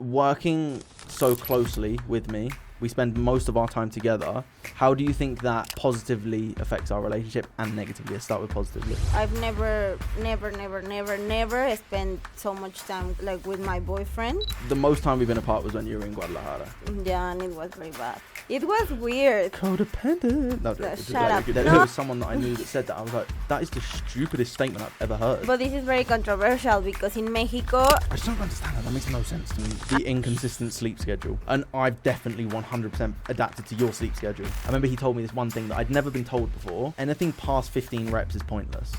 working so closely with me, we spend most of our time together. How do you think that positively affects our relationship and negatively? Let's start with positively. I've never spent so much time like with my boyfriend. The most time we've been apart was when you were in Guadalajara. Yeah, and it was very bad. It was weird. Codependent. No, Shut up. There No. was someone that I knew that said that. I was like, that is the stupidest statement I've ever heard. But this is very controversial because in Mexico, I just don't understand that. That makes no sense to me. The inconsistent sleep schedule. And I've definitely 100% adapted to your sleep schedule. I remember he told me this one thing that I'd never been told before. Anything past 15 reps is pointless.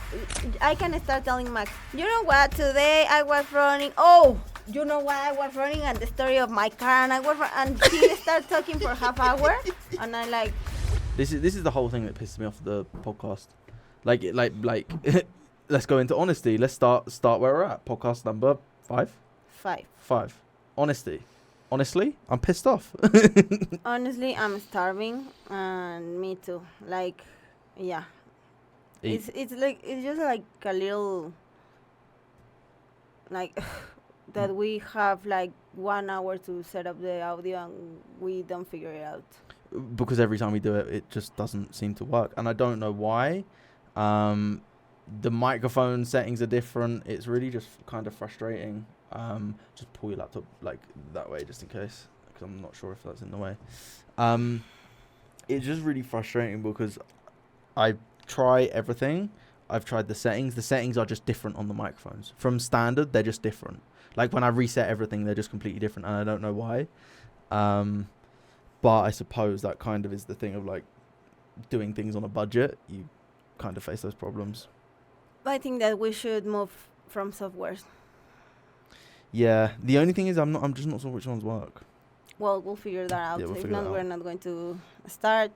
I can start telling Max, you know what, today I was running. Oh, you know what, I was running and the story of my car and he started talking for half hour and I like. This is the whole thing that pisses me off the podcast. Like let's go into honesty. Let's start where we're at. Podcast number 5? 5. Honesty. Honestly, I'm pissed off. Honestly, I'm starving and me too. Like, yeah. Eat. It's just like a little like that we have like 1 hour to set up the audio and we don't figure it out. Because every time we do it, it just doesn't seem to work. And I don't know why. The microphone settings are different. It's really just kind of frustrating. Just pull your laptop like that way just in case, because I'm not sure if that's in the way. It's just really frustrating because I try everything. I've tried the settings. The settings are just different on the microphones. From standard, they're just different. Like when I reset everything, they're just completely different, and I don't know why. But I suppose that kind of is the thing of like doing things on a budget. You kind of face those problems. I think that we should move from softwares. Yeah, the only thing is I'm just not sure which ones work. Well, we'll figure that out. Yeah, we'll if figure not, that out. we're not going to start.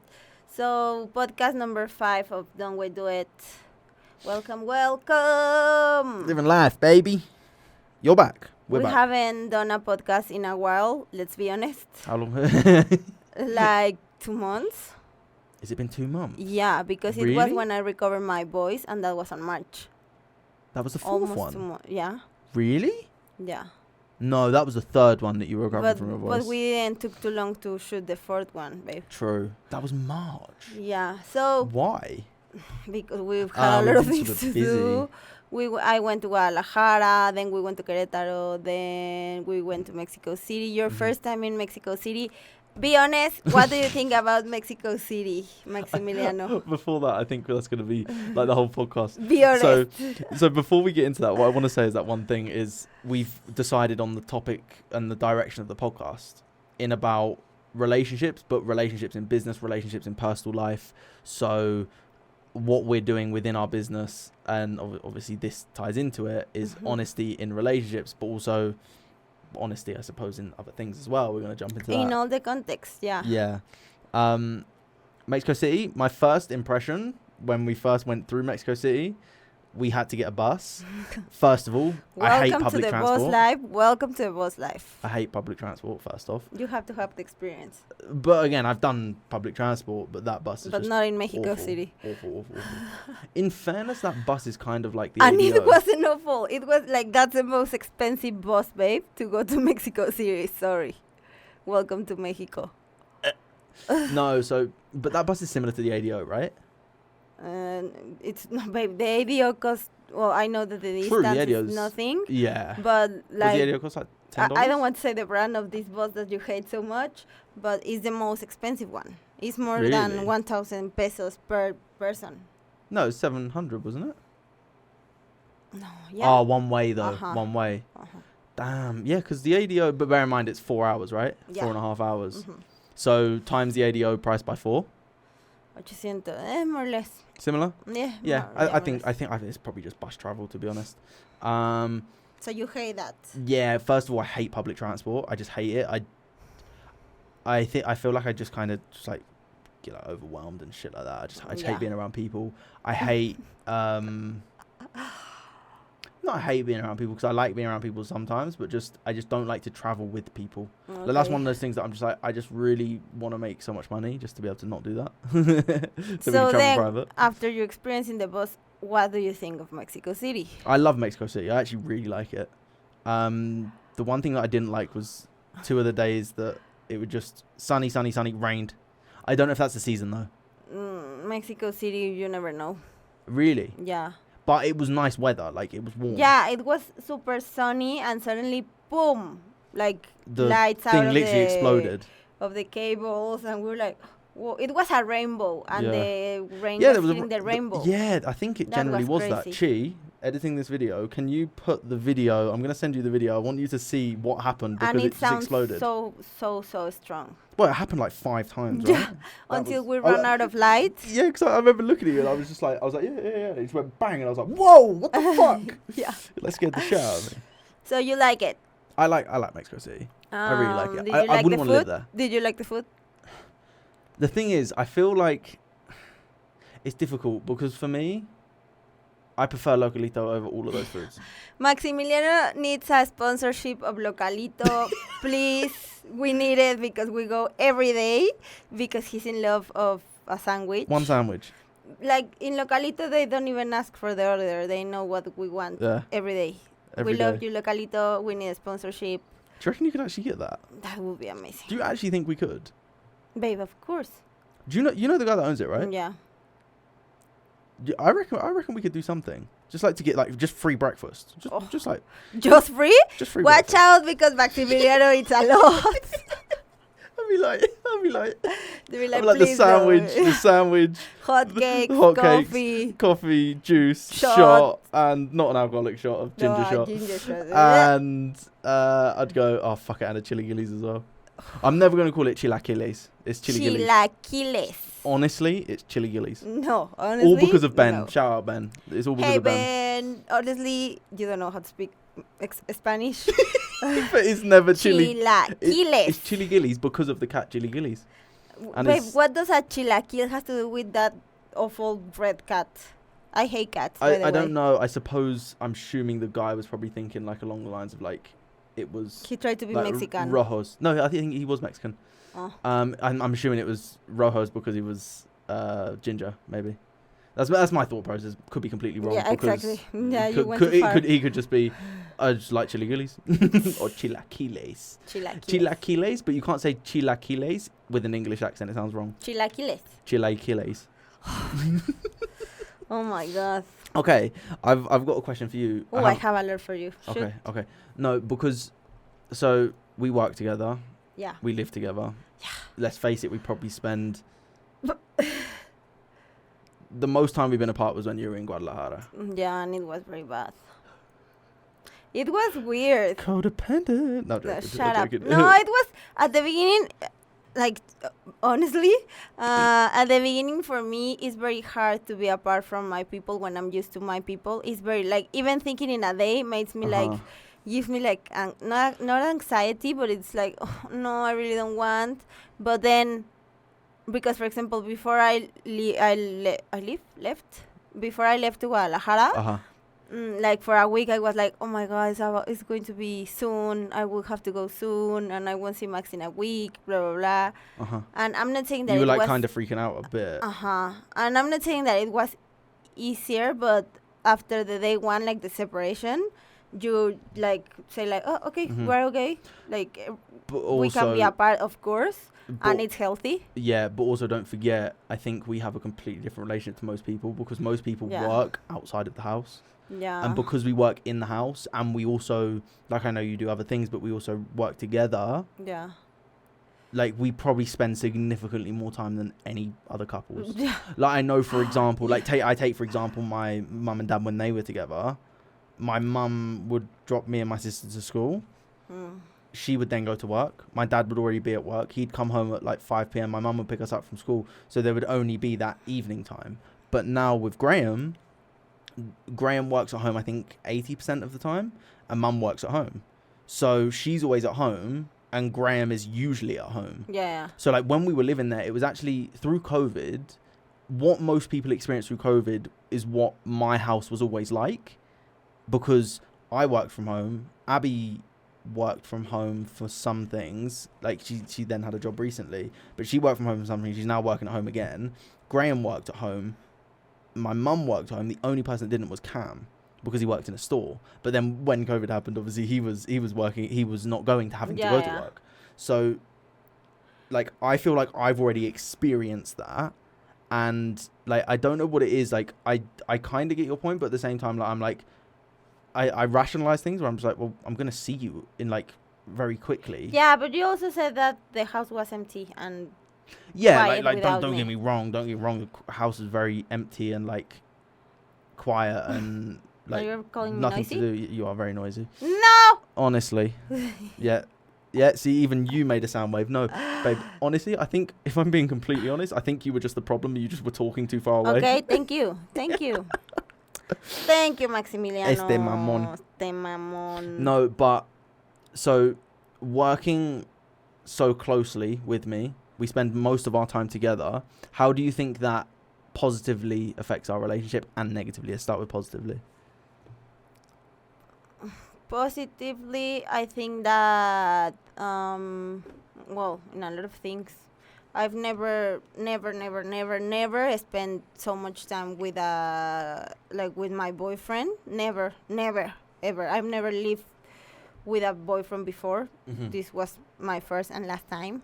So, podcast number 5 of Don't We Do It. Welcome. Living life, baby. You're back. We're We back. haven't done a podcast in a while, let's be honest. How long? Like 2 months. Has it been 2 months? Yeah, because it was Really? when I recovered my voice, and that was on March. That was the 4th Almost one. 2 months. Yeah, Really? yeah. No, that was the 3rd one that you were recovering from your voice. But we didn't took too long to shoot the 4th one, babe. True. That was March. Yeah, so Why? because we've had a we've lot of been things sort to of do. I went to Guadalajara, then we went to Querétaro, then we went to Mexico City. Your first time in Mexico City. Be honest, what do you think about Mexico City, Maximiliano? Before that, I think that's going to be like the whole podcast. Be honest. So before we get into that, what I want to say is that one thing is we've decided on the topic and the direction of the podcast in about relationships, but relationships in business, relationships in personal life. So what we're doing within our business, and obviously this ties into it, is honesty in relationships, but also honesty, I suppose, in other things as well. We're going to jump into that. In all the context, yeah. Yeah. Mexico City, my first impression when we first went through Mexico City, we had to get a bus. First of all, I hate public transport. Welcome to the boss life. I hate public transport, first off. You have to have the experience. But again, I've done public transport, but that bus is But just not in Mexico awful, City. Awful. In fairness, that bus is kind of like the And ADO. it wasn't awful. It was like, that's the most expensive bus, babe, to go to Mexico City. Sorry. Welcome to Mexico. No, but that bus is similar to the ADO, right? It's not, babe. The ADO costs. Well, I know that the True, the distance ADO is is- nothing, Yeah. but Does the like ADO cost like $10? I don't want to say the brand of this bus that you hate so much, but it's the most expensive one. It's more Really? than 1,000 pesos per person. No, it's 700, wasn't it? No, yeah. Oh, one way though. Uh-huh. One way. Uh-huh. Damn. Yeah, because the ADO, but bear in mind it's 4 hours, right? Yeah. 4.5 hours. Mhm. So times the ADO price by 4. 800, more or less. Similar. Yeah. Yeah, more I or think less. it's probably just bus travel, to be honest. So you hate that? Yeah. First of all, I hate public transport. I just hate it. I feel like I just kind of just like get like overwhelmed and shit like that. I just Yeah. hate being around people. I hate not I hate being around people because I like being around people sometimes, but I just don't like to travel with people. Like, that's Okay. one of those things that I'm just like, I just really want to make so much money just to be able to not do that. So we can So travel then, private. after your experience in the bus, what do you think of Mexico City? I love Mexico City. I actually really like it. The one thing that I didn't like was 2 of the days that it would just sunny, rained. I don't know if that's the season though. Mexico City, you never know. Really? Yeah. But it was nice weather, like it was warm. Yeah, it was super sunny, and suddenly, boom, like The lights thing out literally exploded. of the cables, and we were like, whoa, it was a rainbow, and the rain Yeah, was there was hitting the rainbow. Yeah, I think it That generally was that. crazy. Chi, editing this video, can you put the video? I'm gonna send you the video. I want you to see what happened because And it it just sounds exploded. so strong. Well, it happened like 5 times, right? Until we ran out of lights. Yeah, because I remember looking at you and I was like, yeah. It just went bang, and I was like, whoa, what the fuck? Yeah. That scared the shit out of me. So you like it? I like Mexico City. I really like it. Did I you like wouldn't the want to live food? there. Did you like the food? The thing is, I feel like it's difficult because for me, I prefer Localito over all of those foods. Maximiliano needs a sponsorship of Localito. Please, we need it because we go every day because he's in love of a sandwich. One sandwich. Like in Localito, they don't even ask for the order. They know what we want every day. Every we day. love you, Localito. We need a sponsorship. Do you reckon you could actually get that? That would be amazing. Do you actually think we could? Babe, of course. Do you know the guy that owns it, right? Yeah. I reckon we could do something. Just like to get like just free breakfast. Just free. Just free? Watch breakfast. Out because Maximiliano eats a lot. I'll be like, They'll be like, the sandwich, hot cakes, coffee, juice, shot, and not an alcoholic shot of ginger shot. And I'd go, oh fuck it, and a chili gillies as well. I'm never going to call it chilaquiles. It's chili gillies. Chilaquiles. Honestly, it's chili gillies. No, honestly. All because of Ben. No. Shout out Ben. It's all because of Ben. Honestly, you don't know how to speak Spanish. But it's never chili. Chilaquiles. It's chili gillies because of the cat chili gillies. Babe, what does a chilaquil have to do with that awful red cat? I hate cats. I don't know. I suppose I'm assuming the guy was probably thinking like along the lines of like it was. He tried to be like Mexican. Rojos. No, I think he was Mexican. Oh. I'm assuming it was Rojos because he was ginger. Maybe. That's my thought process. Could be completely wrong. Yeah, exactly. Yeah, you went could, too far. He could just be, I just like chili gillies or chilaquiles. Chilaquiles, but you can't say chilaquiles with an English accent. It sounds wrong. Chilaquiles. Chilaquiles. Oh my god. Okay, I've got a question for you. Oh, I have a lot for you. Shoot. Okay. No, because so we work together. Yeah. We live together. Yeah. Let's face it, we probably spend the most time we've been apart was when you were in Guadalajara. Yeah, and it was very bad. It was weird. Codependent. No, shut up. No, it was at the beginning. Like honestly, at the beginning for me, it's very hard to be apart from my people when I'm used to my people. It's very like even thinking in a day makes me like gives me like not anxiety, but it's like oh, no, I really don't want. But then, because for example, before I left before I left to Guadalajara. Like for a week I was like, oh my god, it's going to be soon, I will have to go soon, and I won't see Max in a week, blah blah blah. And I'm not saying that you were like kind of freaking out a bit. And I'm not saying that it was easier, but after the day one, like the separation, you like say like, oh okay, we're okay, like we can be apart, of course, and it's healthy. Yeah, but also don't forget, I think we have a completely different relationship to most people because most people work outside of the house. Yeah. And because we work in the house and we also, like I know you do other things, but we also work together. Yeah. Like we probably spend significantly more time than any other couples. Like I know, for example, like I take for example my mum and dad when they were together. My mum would drop me and my sister to school. She would then go to work. My dad would already be at work. He'd come home at like 5 p.m. My mum would pick us up from school. So there would only be that evening time. But now with Graham works at home, I think 80% of the time, and mum works at home. So she's always at home and Graham is usually at home. Yeah. So like when we were living there, it was actually through COVID, what most people experience through COVID is what my house was always like, because I worked from home. Abby worked from home for some things. Like she then had a job recently, but she worked from home for something. She's now working at home again. Graham worked at home. My mum worked at home. The only person that didn't was Cam, because he worked in a store. But then when COVID happened, obviously he was working. He was not going to having to go to work. So, like, I feel like I've already experienced that. And, like, I don't know what it is. Like, I kind of get your point, but at the same time, like, I'm like, I rationalize things where I'm just like, well, I'm going to see you in, like, very quickly. Yeah, but you also said that the house was empty and Yeah, quiet like without don't me. get me wrong. Don't get me wrong. The house is very empty and, like, quiet and, Are like, you calling me nothing noisy? to do. You are very noisy. No! Honestly. Yeah. Yeah, see, even you made a sound wave. No, babe, honestly, I think, if I'm being completely honest, I think you were just the problem. You just were talking too far away. Okay, thank you. Thank you. Thank you, Maximiliano. Este mamón. Este mamón. No, but, so, working so closely with me, we spend most of our time together. How do you think that positively affects our relationship and negatively? Let's start with positively. Positively, I think that, well, in a lot of things, I've never spent so much time with with my boyfriend. Never, ever. I've never lived with a boyfriend before. Mm-hmm. This was my first and last time.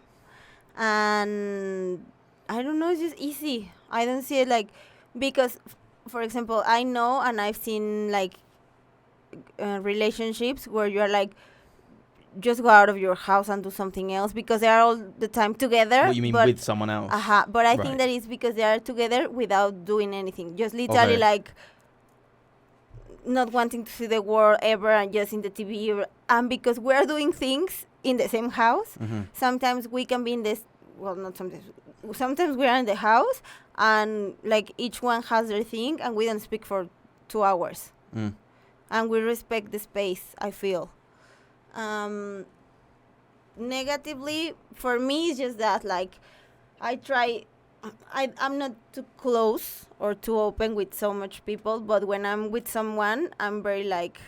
And I don't know, it's just easy. I don't see it like, because, for example, I know and I've seen like relationships where you're like, just go out of your house and do something else because they are all the time together. What you mean, with someone else? But I Right. think that is because they are together without doing anything. Just literally Okay. like not wanting to see the world ever and just in the TV. And because we're doing things in the same house, Mm-hmm. sometimes we can be in this, well, not sometimes. Sometimes we are in the house and like each one has their thing and we don't speak for 2 hours. Mm. And we respect the space, I feel. Negatively, for me, it's just that, like, I'm not too close or too open with so much people, but when I'm with someone, I'm very, like,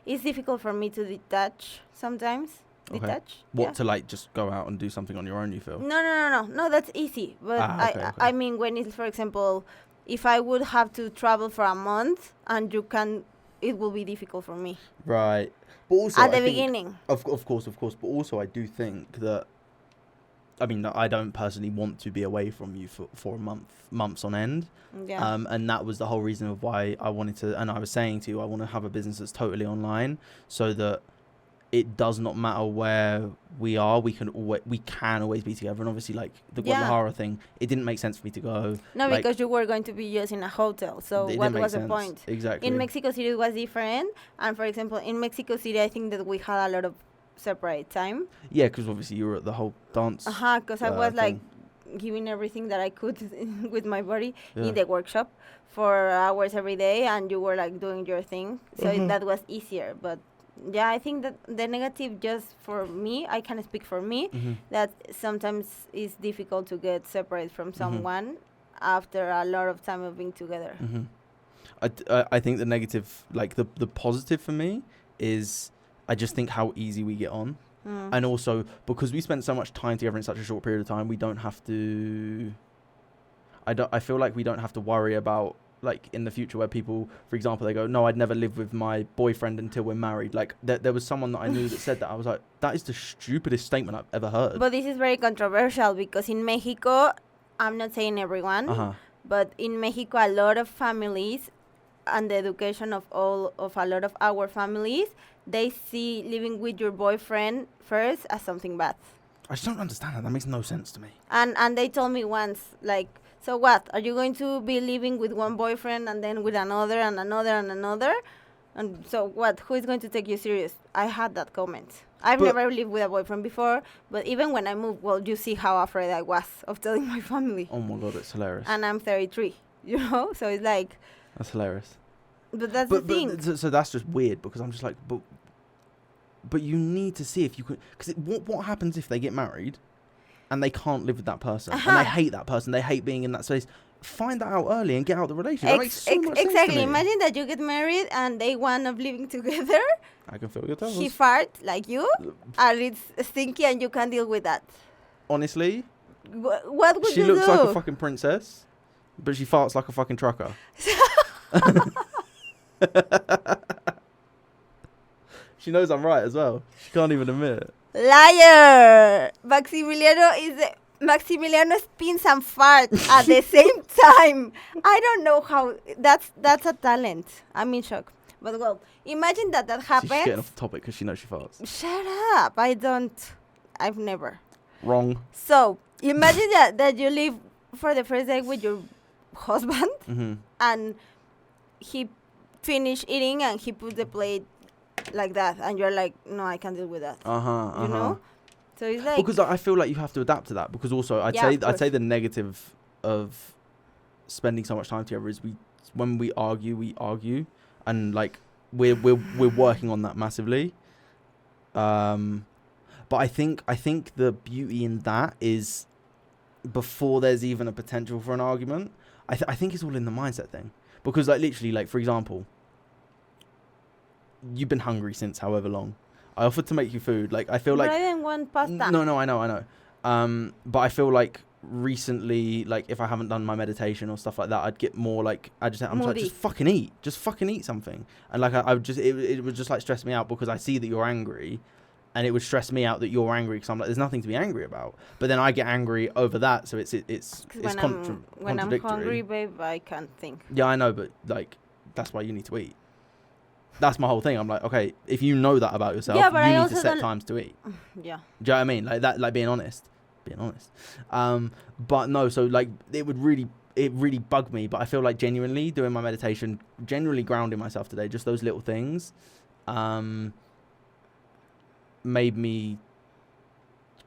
it's difficult for me to detach sometimes. Okay. Detach? What, Yeah. to, like, just go out and do something on your own, you feel? No, that's easy. But Okay. I mean, when it's, for example, if I would have to travel for a month and it will be difficult for me. Right. But also, At the I think, beginning. Of course. But also, I do think that, I mean, I don't personally want to be away from you for months on end. Yeah. And that was the whole reason of why I wanted to, and I was saying to you, I want to have a business that's totally online so that it does not matter where we are, we can always be together. And obviously, like, the Guadalajara thing, it didn't make sense for me to go. No, like, because you were going to be just in a hotel. So it what didn't make was the sense. point? Exactly. In Mexico City, it was different. And for example, in Mexico City, I think that we had a lot of separate time. Yeah, because obviously you were at the whole dance. Because I was like thing. giving everything that I could with my body Yeah. in the workshop for hours every day, and you were like doing your thing. So that was easier. But yeah, I think that the negative, just for me, I can speak for me, Mm-hmm. that sometimes it's difficult to get separate from someone after a lot of time of being together. Mm-hmm. I think the negative, like the positive for me is, I just think how easy we get on. And also, because we spent so much time together in such a short period of time, we don't have to, I feel like we don't have to worry about, like, in the future where people, for example, they go, no, I'd never live with my boyfriend until we're married. Like, there was someone that I knew that said that. I was like, that is the stupidest statement I've ever heard. But this is very controversial because in Mexico, I'm not saying everyone, but in Mexico, a lot of families and the education of a lot of our families, they see living with your boyfriend first as something bad. I just don't understand that. That makes no sense to me. And they told me once, like, so what? Are you going to be living with one boyfriend and then with another and another and another? And so what? Who is going to take you serious? I had that comment. I've never lived with a boyfriend before, but even when I moved, well, you see how afraid I was of telling my family. Oh my God, it's hilarious. And I'm 33, you know? So it's like... That's hilarious. But that's the thing. So that's just weird, because I'm just like, but you need to see if you could, because what happens if they get married and they can't live with that person and they hate that person, they hate being in that space? Find that out early and get out the relationship. That makes so much sense exactly. to me. Imagine that you get married and day one of living together, I can feel your toes. he fart like you, and it's stinky and you can't deal with that. Honestly, What would you do? she looks like a fucking princess, but she farts like a fucking trucker. She knows I'm right as well. She can't even admit it. Liar! Maximiliano spins and farts at the same time. I don't know how. That's a talent. I'm in shock. But well, imagine that She's happens. getting off the topic because she knows she farts. Shut up! I don't. I've never. Wrong. So imagine that you live for the first day with your husband, Mm-hmm. and he finish eating and he put the plate like that, and you're like, no, I can't deal with that. You know. So it's like, Because I feel like you have to adapt to that. Because also, Yeah, of I'd course. say the negative of spending so much time together is when we argue, and like we're working on that massively. But I think the beauty in that is before there's even a potential for an argument. I think it's all in the mindset thing. Because like literally, like for example, you've been hungry since however long. I offered to make you food. Like I feel but like I didn't want pasta. No, I know. But I feel like recently, like if I haven't done my meditation or stuff like that, I'd get more like agitated. I'm just like, Moody. just fucking eat something. And like I would just, it would just like stress me out because I see that you're angry, and it would stress me out that you're angry because I'm like, there's nothing to be angry about. But then I get angry over that, so it's When I'm contradictory. hungry, babe, I can't think. Yeah, I know, but like that's why you need to eat. That's my whole thing. I'm like, okay, if you know that about yourself, Yeah, but you I need also to set don't- times to eat. Yeah. Do you know what I mean? Like that, like being honest. But no, so like it really bugged me. But I feel like genuinely doing my meditation, generally grounding myself today, just those little things, made me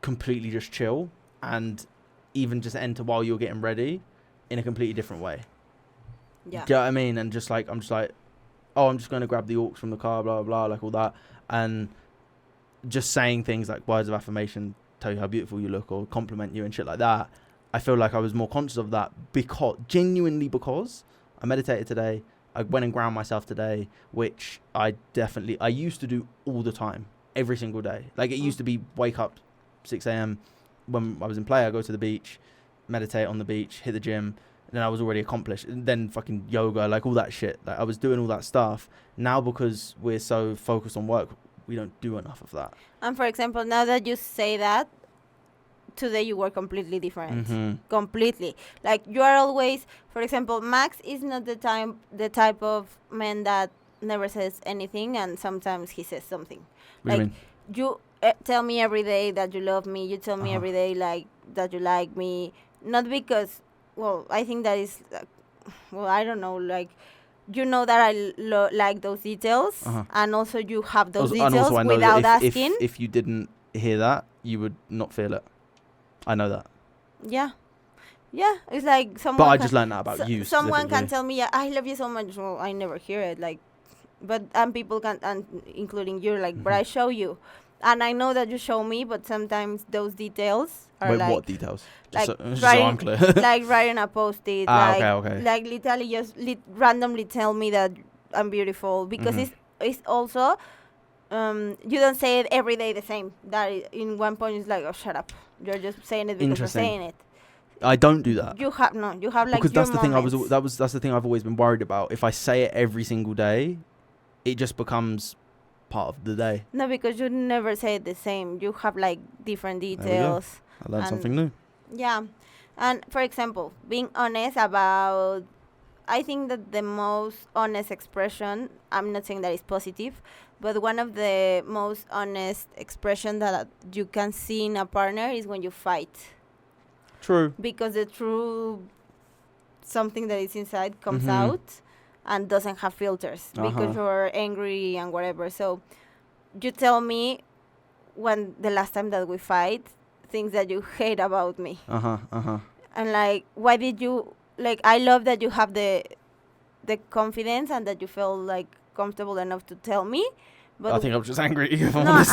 completely just chill and even just enter while you're getting ready in a completely different way. Yeah. Do you know what I mean? And just like, I'm just like, oh, I'm just going to grab the aux from the car, blah, blah, blah, like all that. And just saying things like words of affirmation, tell you how beautiful you look, or compliment you and shit like that. I feel like I was more conscious of that because I meditated today. I went and ground myself today, which I used to do all the time, every single day. Like it used to be wake up 6 a.m. when I was in play, I go to the beach, meditate on the beach, hit the gym. Then I was already accomplished. And then fucking yoga, like all that shit. Like I was doing all that stuff. Now because we're so focused on work, we don't do enough of that. And for example, now that you say that, today you were completely different. Mm-hmm. Completely. Like you are always, for example, Max is not the type of man that never says anything, and sometimes he says something. What do you Like mean? you tell me every day that you love me. You tell me every day like that you like me. Not because, well, I think that is, well, I don't know, like, you know that I like those details, and also you have those And details also I know without that asking. if you didn't hear that, you would not feel it. I know that. Yeah, it's like someone. But I just learned that about you. Someone can specifically. tell me, I love you so much. Well, I never hear it, like, but people can, and including you, like, but I show you, and I know that you show me, but sometimes those details are Wait, like, what details? like Just so I'm clear. like writing a post-it, Okay. like literally just randomly tell me that I'm beautiful, because it's also you don't say it every day the same. That in one point it's like, oh, shut up, you're just saying it because you're saying it. I don't do that. You have like because your that's the thing. moments. That's the thing I've always been worried about. If I say it every single day, it just becomes part of the day. No, because you never say it the same. You have like different details. I learned something new. Yeah. And for example, being honest about, I think that the most honest expression, I'm not saying that it's positive, but one of the most honest expression that you can see in a partner is when you fight. True. Because the true something that is inside comes out and doesn't have filters because you're angry and whatever. So you tell me when the last time that we fight, things that you hate about me. And like, why did you, like, I love that you have the confidence and that you feel like comfortable enough to tell me. But I think I'm just angry. If I'm no, honest.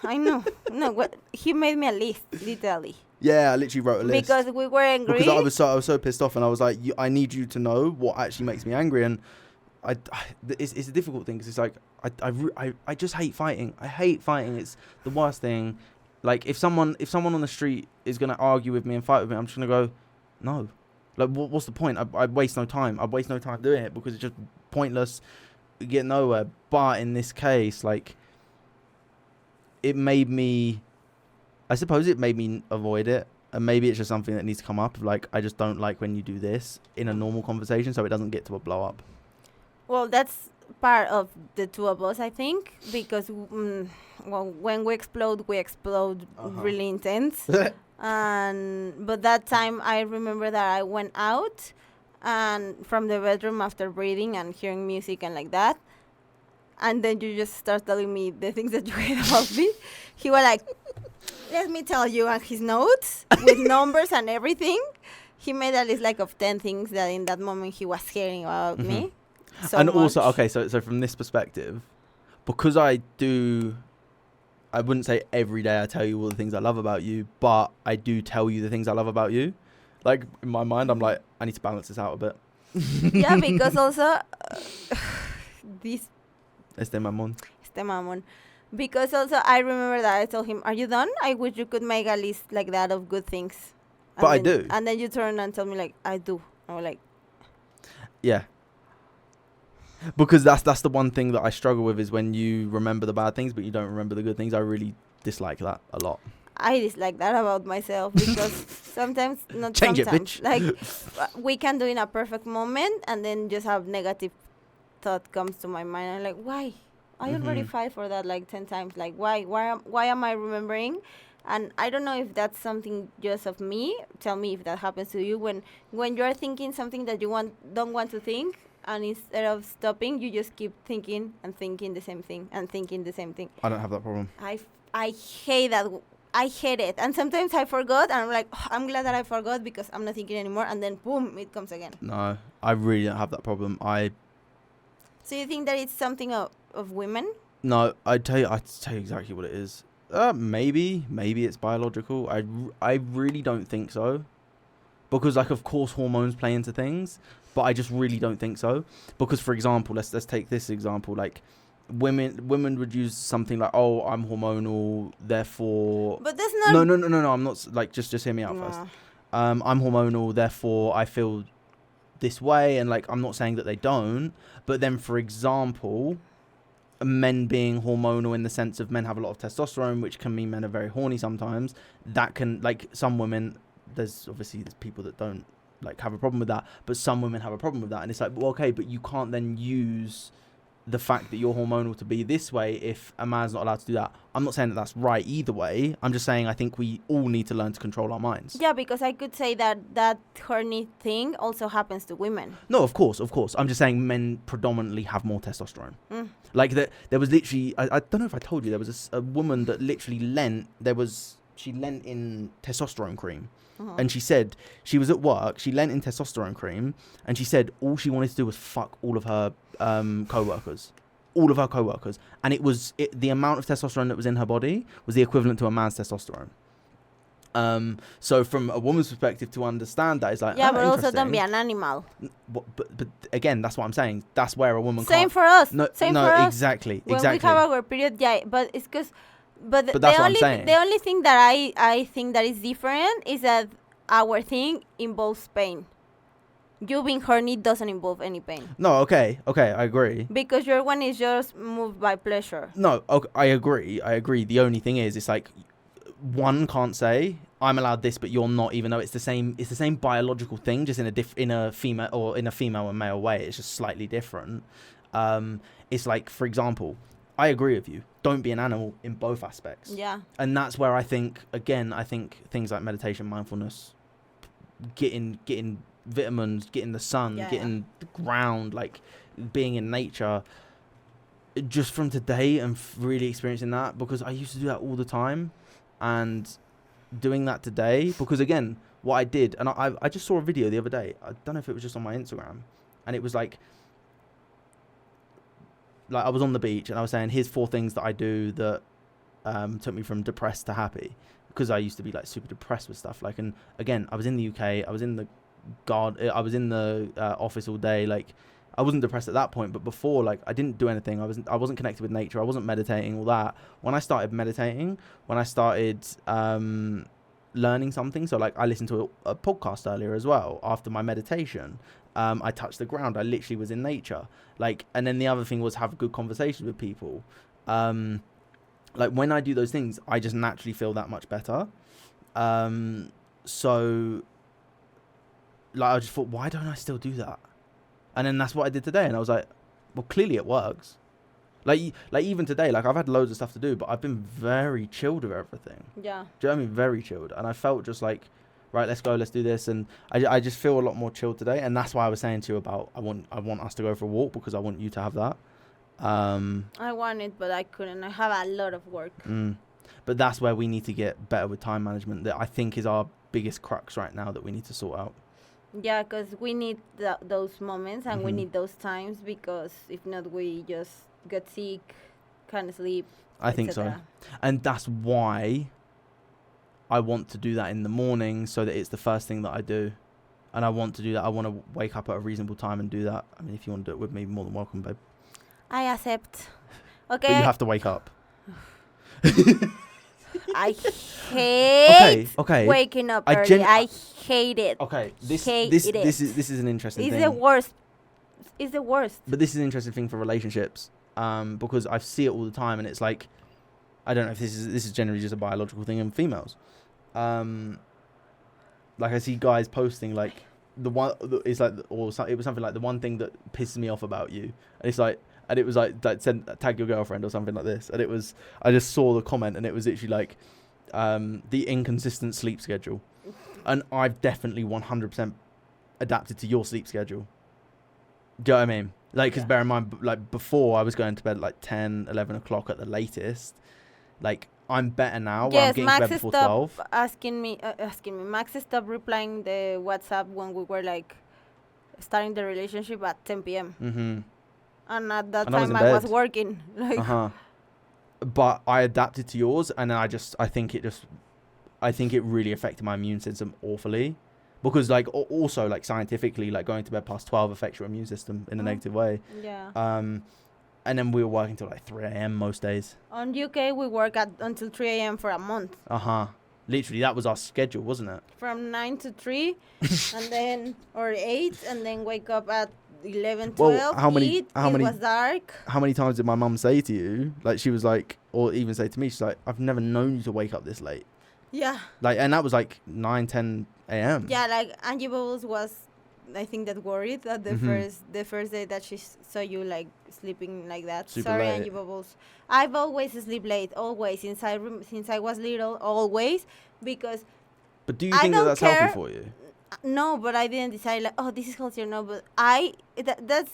I know. No, he made me a list, literally. Yeah, I literally wrote a list. Because we were angry. Because I was so pissed off, and I was like, I need you to know what actually makes me angry, and it's a difficult thing because it's like I just hate fighting. I hate fighting. It's the worst thing. Like if someone on the street is gonna argue with me and fight with me, I'm just gonna go, no. Like what's the point? I waste no time. I waste no time doing it because it's just pointless. You get nowhere. But in this case, like, it made me I suppose it made me avoid it. And maybe it's just something that needs to come up. Like, I just don't like when you do this in a normal conversation, so it doesn't get to a blow up. Well, that's part of the two of us, I think, because when we explode really intense. But that time I remember that I went out and from the bedroom after breathing and hearing music and like that, and then you just start telling me the things that you hate about me. He was like, let me tell you, and his notes with numbers and everything, he made a list like of 10 things that in that moment he was hearing about me. So and much. Also, okay, so from this perspective, because I wouldn't say every day I tell you all the things I love about you, but I do tell you the things I love about you. Like, in my mind, I'm like, I need to balance this out a bit. Yeah, because also this Este mamón. Because also I remember that I told him, are you done? I wish you could make a list like that of good things. And But I then, do. And then you turn and tell me like, I do. I was like, Yeah. Because that's the one thing that I struggle with is when you remember the bad things but you don't remember the good things. I really dislike that a lot. I dislike that about myself because sometimes, not Change sometimes, it, bitch. like we can do in a perfect moment and then just have negative thought comes to my mind. I'm like, why? I already fight for that like 10 times. Like, why am I remembering? And I don't know if that's something just of me. Tell me if that happens to you when you're thinking something that you don't want to think, and instead of stopping, you just keep thinking and thinking the same thing and thinking the same thing. I don't have that problem. I hate that. I hate it. And sometimes I forgot, and I'm like, oh, I'm glad that I forgot because I'm not thinking anymore. And then, boom, it comes again. No, I really don't have that problem. So you think that it's something of women? No, I'd tell you exactly what it is. Maybe it's biological. I really don't think so. Because, like, of course, hormones play into things, but I just really don't think so. Because, for example, let's take this example. Like, women would use something like, "Oh, I'm hormonal, therefore." But that's not. No. I'm not like just hear me out first. I'm hormonal, therefore I feel this way, and like I'm not saying that they don't. But then, for example, men being hormonal in the sense of men have a lot of testosterone, which can mean men are very horny sometimes. That can, like, some women. There's people that don't like have a problem with that, but some women have a problem with that, and it's like, well, okay, but you can't then use the fact that you're hormonal to be this way if a man's not allowed to do that. I'm not saying that that's right either way. I'm just saying I think we all need to learn to control our minds. Yeah, because I could say that horny thing also happens to women. No, of course. I'm just saying men predominantly have more testosterone. Like there was literally, I don't know if I told you, there was a woman that literally she lent in testosterone cream. And she said she was at work, she lent in testosterone cream, and she said all she wanted to do was fuck all of her co-workers. And the amount of testosterone that was in her body was the equivalent to a man's testosterone. So from a woman's perspective, to understand that is like, yeah, but also don't be an animal. But again, that's what I'm saying. That's where a woman Same can't. for us. No, Same for us. Exactly. When we have our period, yeah, but it's because. But that's what I'm saying. The only thing that I think that is different is that our thing involves pain. You being horny doesn't involve any pain. No, okay, I agree. Because your one is just moved by pleasure. No, okay, I agree. The only thing is, it's like one can't say I'm allowed this, but you're not, even though it's the same biological thing, just in a female and male way. It's just slightly different. It's like, for example, I agree with you. Don't be an animal in both aspects. Yeah. And that's where I think things like meditation, mindfulness, getting vitamins, getting the sun, getting the ground, like being in nature, just from today and really experiencing that, because I used to do that all the time, and doing that today, because again, what I did, and I just saw a video the other day, I don't know if it was just on my Instagram, and it was like I was on the beach and I was saying, here's 4 things that I do that took me from depressed to happy, because I used to be like super depressed with stuff. Like, and again, I was in the UK, I was in the office all day. Like, I wasn't depressed at that point, but before, like, I didn't do anything. I wasn't connected with nature. I wasn't meditating, all that. When I started meditating, when I started learning something, so like I listened to a podcast earlier as well after my meditation. I touched the ground. I literally was in nature. Like, and then the other thing was have good conversations with people. like when I do those things, I just naturally feel that much better. So like I just thought, why don't I still do that? And then that's what I did today, and I was like, well, clearly it works. Like even today, like I've had loads of stuff to do, but I've been very chilled with everything. Yeah. Do you know what I mean? Very chilled, and I felt just like, right, let's go, let's do this, and I just feel a lot more chilled today, and that's why I was saying to you about I want us to go for a walk, because I want you to have that. I wanted, but I couldn't. I have a lot of work. But that's where we need to get better with time management. That I think is our biggest crux right now that we need to sort out. Yeah, because we need those moments, and we need those times, because if not, we just get sick, can't sleep. I think so. And that's why I want to do that in the morning, so that it's the first thing that I do. And I want to do that. I want to wake up at a reasonable time and do that. I mean, if you want to do it with me, more than welcome, babe. I accept. Okay. But you have to wake up. I hate waking up early. I hate it. Okay, this is an interesting thing. It's the worst. It's the worst. But this is an interesting thing for relationships, because I see it all the time, and it's like, I don't know if this is generally just a biological thing in females. Like I see guys posting like it was something like the one thing that pisses me off about you, and it's like. And it was like tag your girlfriend or something like this. And it was, I just saw the comment, and it was literally like, the inconsistent sleep schedule. And I've definitely 100% adapted to your sleep schedule. Do you know what I mean? Like, because bear in mind, like before I was going to bed at like 10, 11 o'clock at the latest. Like, I'm better now. Yes, I'm getting Max to bed before 12. asking me. Max stopped replying the WhatsApp when we were like starting the relationship at 10 p.m. Mm-hmm. And at that time I was working. Like. But I adapted to yours, and I think it really affected my immune system awfully, because like also like scientifically, like going to bed past 12 affects your immune system in a negative way. Yeah. And then we were working till like 3 a.m. most days. On UK we work until 3 a.m. for a month. Literally, that was our schedule, wasn't it? From 9 to 3, and then or 8, and then wake up at 11, 12, well, how many it was dark. How many times did my mum say to you, like she was like, or even say to me, she's like, I've never known you to wake up this late. Yeah. Like, and that was like 9, 10 a.m. Yeah, like Angie Bubbles was, I think, that worried that the first day that she saw you like sleeping like that. Super Sorry, late. Angie Bubbles. I've always sleep late, always, since I was little, always, because. But do you think that's healthy for you? No, but I didn't decide like, oh, this is healthy or no. But that's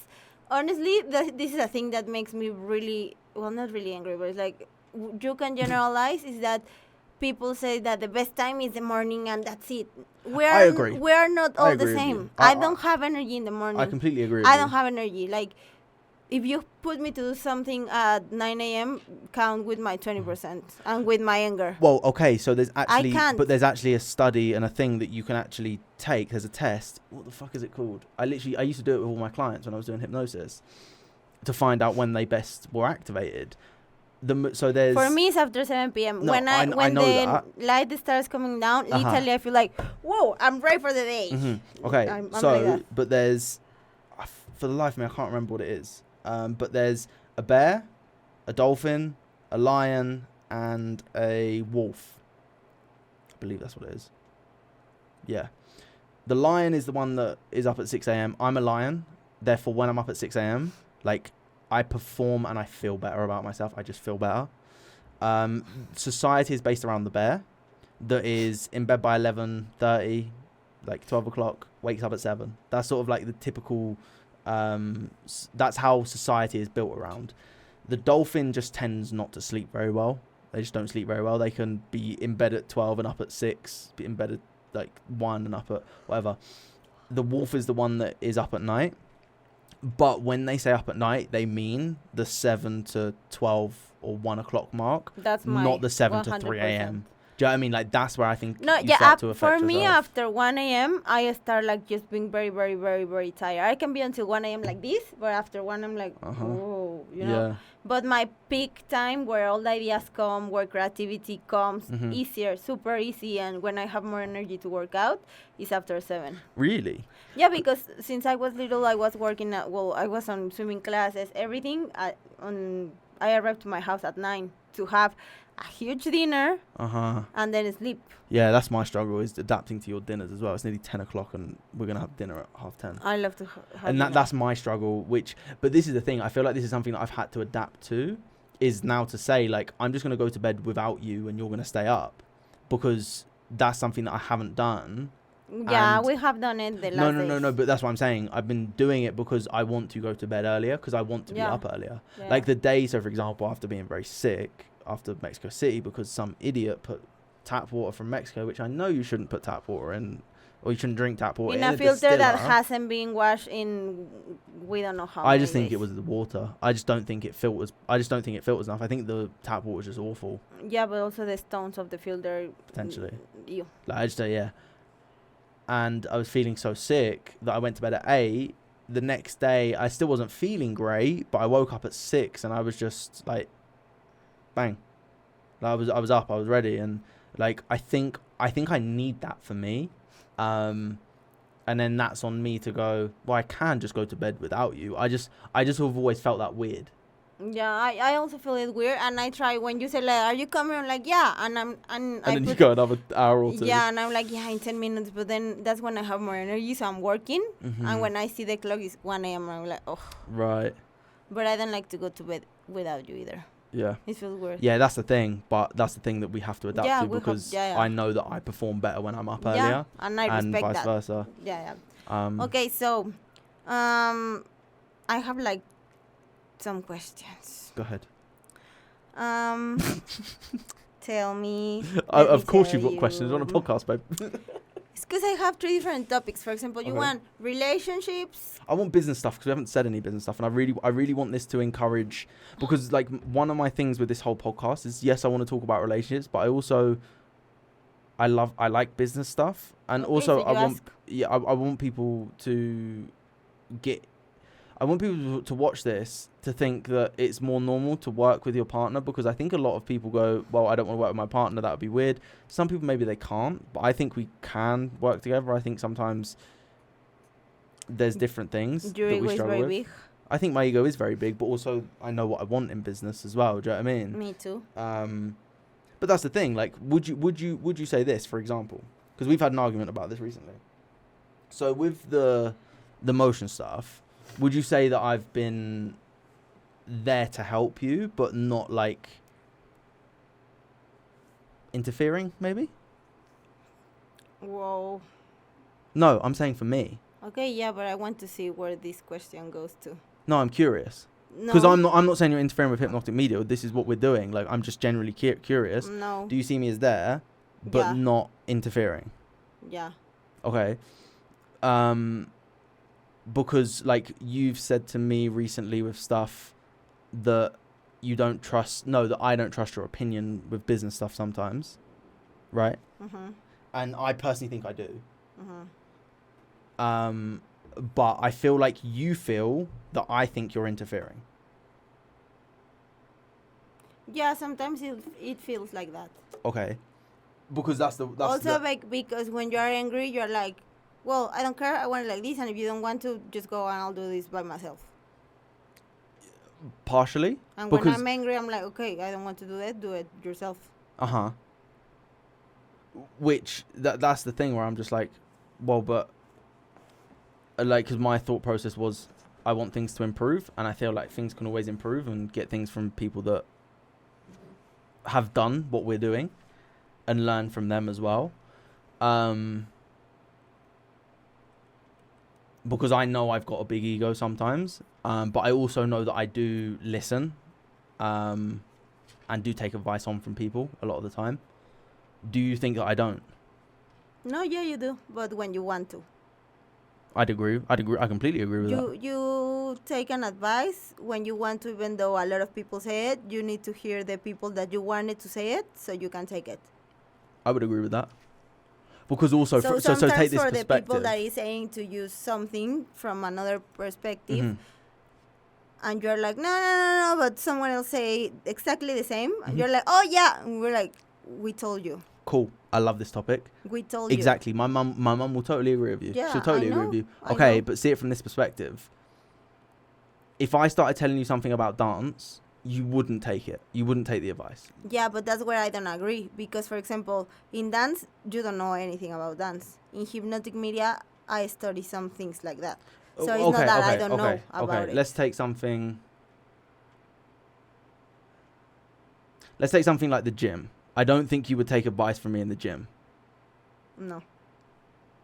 honestly, this is a thing that makes me really, well, not really angry, but it's like you can generalize is that people say that the best time is the morning and that's it. I agree. We are not all the same. I don't have energy in the morning. I completely agree. I don't have energy. Like, if you put me to do something at 9 a.m., count with my 20% and with my anger. Well, okay, so there's actually a study and a thing that you can actually take. There's a test. What the fuck is it called? I used to do it with all my clients when I was doing hypnosis to find out when they best were activated. For me, it's after 7 p.m. No, when the light starts coming down, literally I feel like, whoa, I'm ready for the day. Mm-hmm. Okay, I'm like but there's, for the life of me, I can't remember what it is. But there's a bear, a dolphin, a lion, and a wolf. I believe that's what it is. Yeah. The lion is the one that is up at 6 a.m. I'm a lion. Therefore, when I'm up at 6 a.m., like, I perform and I feel better about myself. I just feel better. Society is based around the bear that is in bed by 11:30, like 12 o'clock, wakes up at 7. That's sort of like the typical... that's how society is built around. The dolphin just tends not to sleep very well. They just don't sleep very well. They can be in bed at 12 and up at 6, be in bed at like 1 and up at whatever. The wolf is the one that is up at night. But when they say up at night, they mean the 7 to 12 or 1 o'clock mark. That's not the 7 100%. to 3 a.m. Do you know what I mean? Like, that's where I think start to affect for yourself. me, after 1 a.m., I start, like, just being very, very, very, very tired. I can be until 1 a.m. like this, but after 1, I'm like, oh, you know? Yeah. But my peak time where all the ideas come, where creativity comes, easier, super easy, and when I have more energy to work out, is after 7. Really? Yeah, because since I was little, I was working I was on swimming classes, everything. I arrived to my house at 9. to have a huge dinner Uh-huh. and then sleep. Yeah, that's my struggle, is adapting to your dinners as well. It's nearly 10 o'clock and we're going to have dinner at 10:30. I love to have And dinner. that's my struggle, but this is the thing. I feel like this is something that I've had to adapt to, is now to say, like, I'm just going to go to bed without you and you're going to stay up, because that's something that I haven't done. Yeah, And we have done it the last days. No, but that's what I'm saying. I've been doing it because I want to go to bed earlier, because I want to be up earlier. Yeah. Like the day, so for example, after being very sick, after Mexico City, because some idiot put tap water from Mexico, which I know you shouldn't put tap water in, or you shouldn't drink tap water in in a filter that distiller. hasn't been washed in, we don't know how I just many think it days. was the water. I just don't think it filters. I just don't think it filters enough. I think the tap water is just awful. Yeah, but also the stones of the filter. Potentially. You. Like I just yeah. And I was feeling so sick that I went to bed at 8. The next day, I still wasn't feeling great, but I woke up at 6 and I was just like, bang. Like I was up, I was ready, and like I think I need that for me. And then that's on me to go, well, I can just go to bed without you. I just have always felt that weird. Yeah, I also feel it weird, and I try when you say like, "Are you coming?" I'm like, "Yeah," and And then you go another hour or two. Yeah, and I'm like, "Yeah, in 10 minutes," but then that's when I have more energy, so I'm working, Mm-hmm. and when I see the clock is 1 a.m., I'm like, "Oh." Right. But I don't like to go to bed without you either. Yeah. It feels weird. Yeah, that's the thing, but that's the thing that we have to adapt to, we because yeah. I know that I perform better when I'm up Yeah, earlier, and I and respect vice that. versa. Yeah. Okay. Okay, so, I have like some questions. Go ahead. Tell me. Of course you've got questions on a podcast, babe. It's because I have 3 different topics. For example, you want relationships. I want business stuff, because we haven't said any business stuff, and I really want this to encourage, because like one of my things with this whole podcast is, yes, I want to talk about relationships, but I like business stuff, and Okay, also so I want people to to watch this to think that it's more normal to work with your partner, because I think a lot of people go, well, I don't want to work with my partner, that would be weird. Some people, maybe they can't, but I think we can work together. I think sometimes there's different things Your that ego we is struggle very with. big. I think my ego is very big, but also I know what I want in business as well. Do you know what I mean? Me too. But that's the thing. Like, would you say this, for example? Because we've had an argument about this recently. So with the motion stuff, would you say that I've been there to help you, but not like interfering, maybe? Whoa. No, I'm saying for me. Okay, yeah, but I want to see where this question goes to. No, I'm curious. No. Because I'm not saying you're interfering with hypnotic media. This is what we're doing. Like, I'm just generally curious. No. Do you see me as there, but Yeah. not interfering? Yeah. Okay. Because like you've said to me recently with stuff that you don't trust. No, that I don't trust your opinion with business stuff sometimes, right? Mhm. And I personally think I do. Mhm. But I feel like you feel that I think you're interfering. Yeah, sometimes it feels like that. Okay. Because that's Also, like, because when you are angry, you're like, well, I don't care. I want it like this, and if you don't want to, just go and I'll do this by myself. partially. And Because when I'm angry, I'm like, okay, I don't want to do that. Do it yourself. Which that's the thing where I'm just like, well, but like, because my thought process was, I want things to improve, and I feel like things can always improve and get things from people that have done what we're doing, and learn from them as well. Because I know I've got a big ego sometimes, but I also know that I do listen, and do take advice on from people a lot of the time. Do you think that I don't? No, yeah, you do, but when you want to. I'd agree. I completely agree with that. You take an advice when you want to, even though a lot of people say it. You need to hear the people that you wanted to say it, so you can take it. I would agree with that. Because also, so so take this for perspective. the people that is saying to use something from another perspective, Mhm. and you're like, no, but someone else say exactly the same, and Mhm. you're like, oh yeah, and we're like, we told you. Cool. I love this topic. We told you. Exactly. My mum will totally agree with you. Yeah, She'll totally I agree know, with you. I Okay, know. but see it from this perspective. If I started telling you something about dance, you wouldn't take it. You wouldn't take the advice. Yeah, but that's where I don't agree. Because, for example, in dance, you don't know anything about dance. In hypnotic media, I study some things like that. So it's not that I don't know about it. Let's take something like the gym. I don't think you would take advice from me in the gym. No.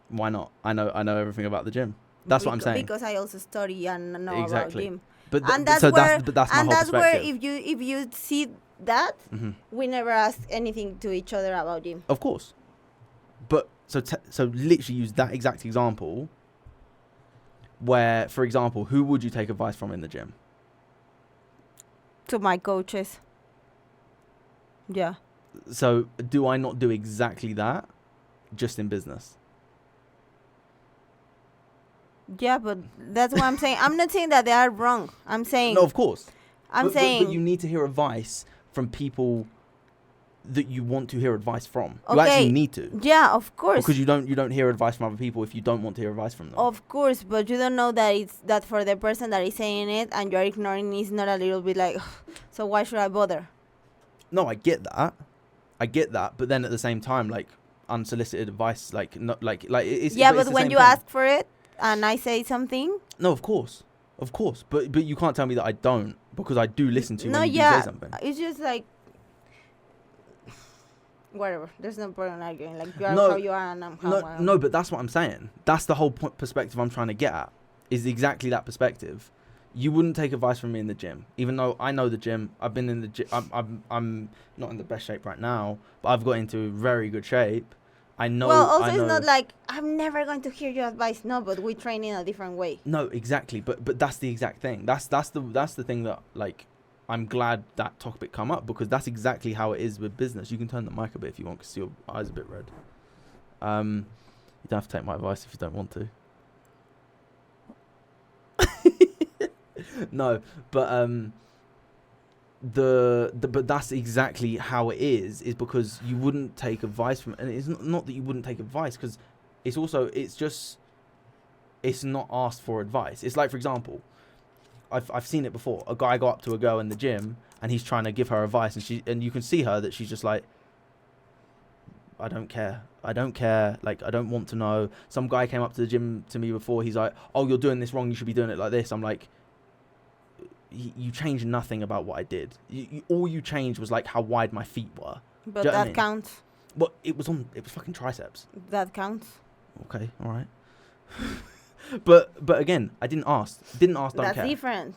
Why not? I know everything about the gym. That's what I'm saying. Because I also study and know about gym. But that's my whole perspective. Where if you see that, mm-hmm. we never ask anything to each other about gym. Of course. But so literally use that exact example where, for example, who would you take advice from in the gym? To my coaches. Yeah. So do I not do exactly that just in business? Yeah, but that's what I'm saying. I'm not saying that they are wrong. I'm saying... No, of course. I'm saying... But you need to hear advice from people that you want to hear advice from. Okay. You actually need to. Yeah, of course. Because you don't hear advice from other people if you don't want to hear advice from them. Of course, but you don't know that it's that for the person that is saying it and you're ignoring it, is not a little bit like, so why should I bother? No, I get that. But then at the same time, like, unsolicited advice, like, not like it's... Yeah, but when you thing. ask for it, and I say something? No, of course. But you can't tell me that I don't, because I do listen to you when you do say something. It's just like, whatever. There's no point in arguing. Like, you are how you are and I'm how I am. No, but that's what I'm saying. That's the whole perspective I'm trying to get at, is exactly that perspective. You wouldn't take advice from me in the gym, even though I know the gym. I've been in the gym. I'm not in the best shape right now, but I've got into very good shape. I know. Well, also it's not like I'm never going to hear your advice. No, but we train in a different way. No, exactly. But that's the exact thing. That's the thing that, like, I'm glad that topic come up, because that's exactly how it is with business. You can turn the mic a bit if you want, because your eyes are a bit red. You don't have to take my advice if you don't want to. No, but but that's exactly how it is because you wouldn't take advice from, and it's not that you wouldn't take advice, because it's not asked for advice. It's like, for example, I've seen it before. A guy got up to a girl in the gym and he's trying to give her advice, and you can see her that she's just like, I don't care. Like, I don't want to know. Some guy came up to the gym to me before. He's like, oh, you're doing this wrong. You should be doing it like this. I'm like, you changed nothing about what I did. All you changed was like how wide my feet were. But that counts. Well, it was fucking triceps. That counts. Okay, all right. but again, I didn't ask. Don't care. That's different.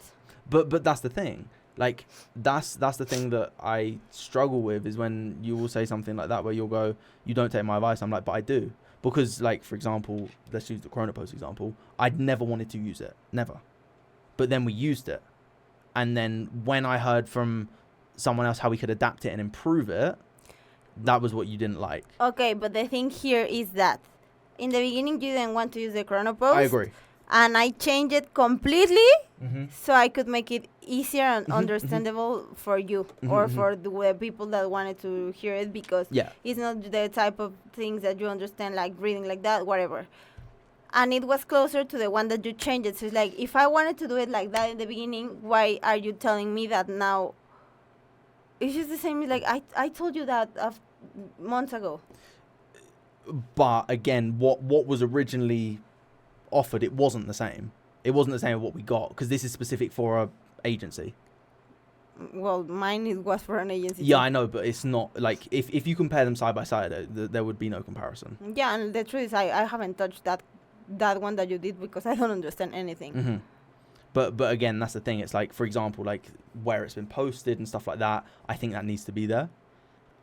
But that's the thing. Like, that's the thing that I struggle with, is when you will say something like that where you'll go, you don't take my advice. I'm like, but I do. Because, like, for example, let's use the Corona Post example. I'd never wanted to use it. Never. But then we used it. And then when I heard from someone else how we could adapt it and improve it, that was what you didn't like. Okay, but the thing here is that in the beginning you didn't want to use the Corona Post. I agree. And I changed it completely so I could make it easier and understandable for you or for the people that wanted to hear it, because it's not the type of things that you understand, like reading like that, whatever. And it was closer to the one that you changed it. So it's like, if I wanted to do it like that in the beginning, why are you telling me that now? It's just the same. Like, I told you that months ago. But again, what was originally offered, it wasn't the same. It wasn't the same as what we got, because this is specific for a agency. Well, mine was for an agency. Yeah, I know, but it's not like, if you compare them side by side, there would be no comparison. Yeah, and the truth is, I haven't touched that one that you did, because I don't understand anything. But again, that's the thing. It's like, for example, like where it's been posted and stuff like that, I think that needs to be there.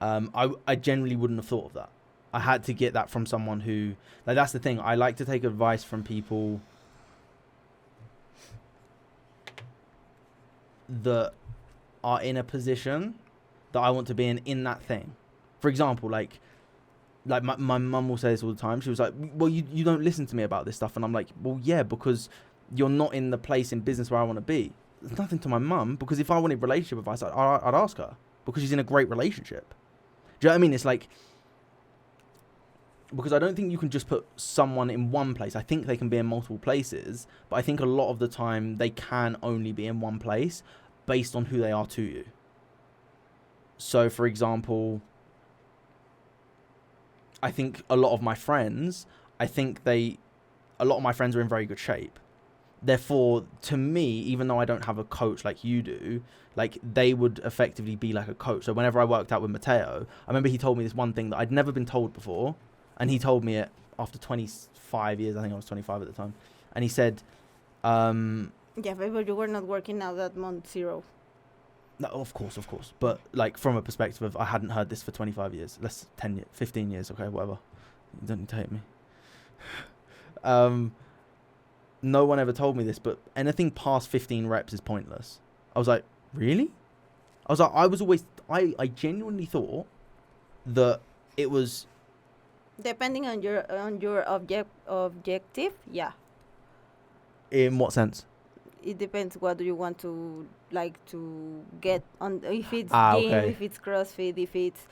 I generally wouldn't have thought of that. I had to get that from someone who, like, that's the thing. I like to take advice from people that are in a position that I want to be in that thing. For example, like my mum will say this all the time. She was like, well, you don't listen to me about this stuff. And I'm like, well, yeah, because you're not in the place in business where I want to be. There's nothing to my mum, because if I wanted relationship advice, I'd ask her, because she's in a great relationship. Do you know what I mean? It's like, because I don't think you can just put someone in one place. I think they can be in multiple places, but I think a lot of the time they can only be in one place. based on who they are to you. So, for example, I think a lot of my friends are in very good shape. Therefore, to me, even though I don't have a coach like you do, like they would effectively be like a coach. So whenever I worked out with Matteo, I remember he told me this one thing that I'd never been told before. And he told me it after 25 years. I think I was 25 at the time. And he said... yeah, but you were not working out that month 0. No, of course. But like from a perspective of I hadn't heard this for 25 years. Less 10 years, 15 years, okay, whatever. You don't need to hate me. No one ever told me this, but anything past 15 reps is pointless. I was like, really? I genuinely thought that it was... Depending on your objective, yeah. In what sense? It depends what do you want to get on, if it's gym, okay. if it's CrossFit, if it's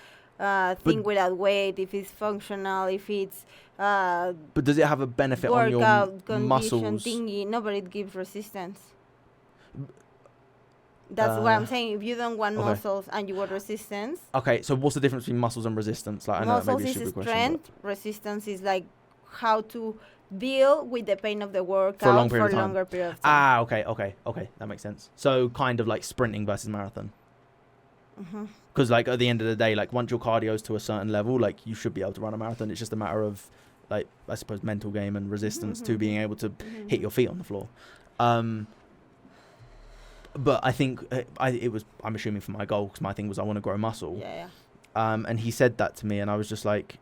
thing without weight, if it's functional, if it's but does it have a benefit on your muscles? Thingy. No, but it gives resistance. That's what I'm saying. If you don't want muscles and you want resistance. Okay, so what's the difference between muscles and resistance? Like, I know muscles maybe a is stupid strength. question, Resistance is like how to deal with the pain of the workout for a long period longer period of time. Okay, that makes sense. So kind of like sprinting versus marathon. Mm-hmm. Because like at the end of the day, like once your cardio's to a certain level, like you should be able to run a marathon. It's just a matter of like, I suppose, mental game and resistance to being able to hit your feet on the floor. But I think I'm assuming for my goal, because my thing was I want to grow muscle. Yeah. And he said that to me, and I was like,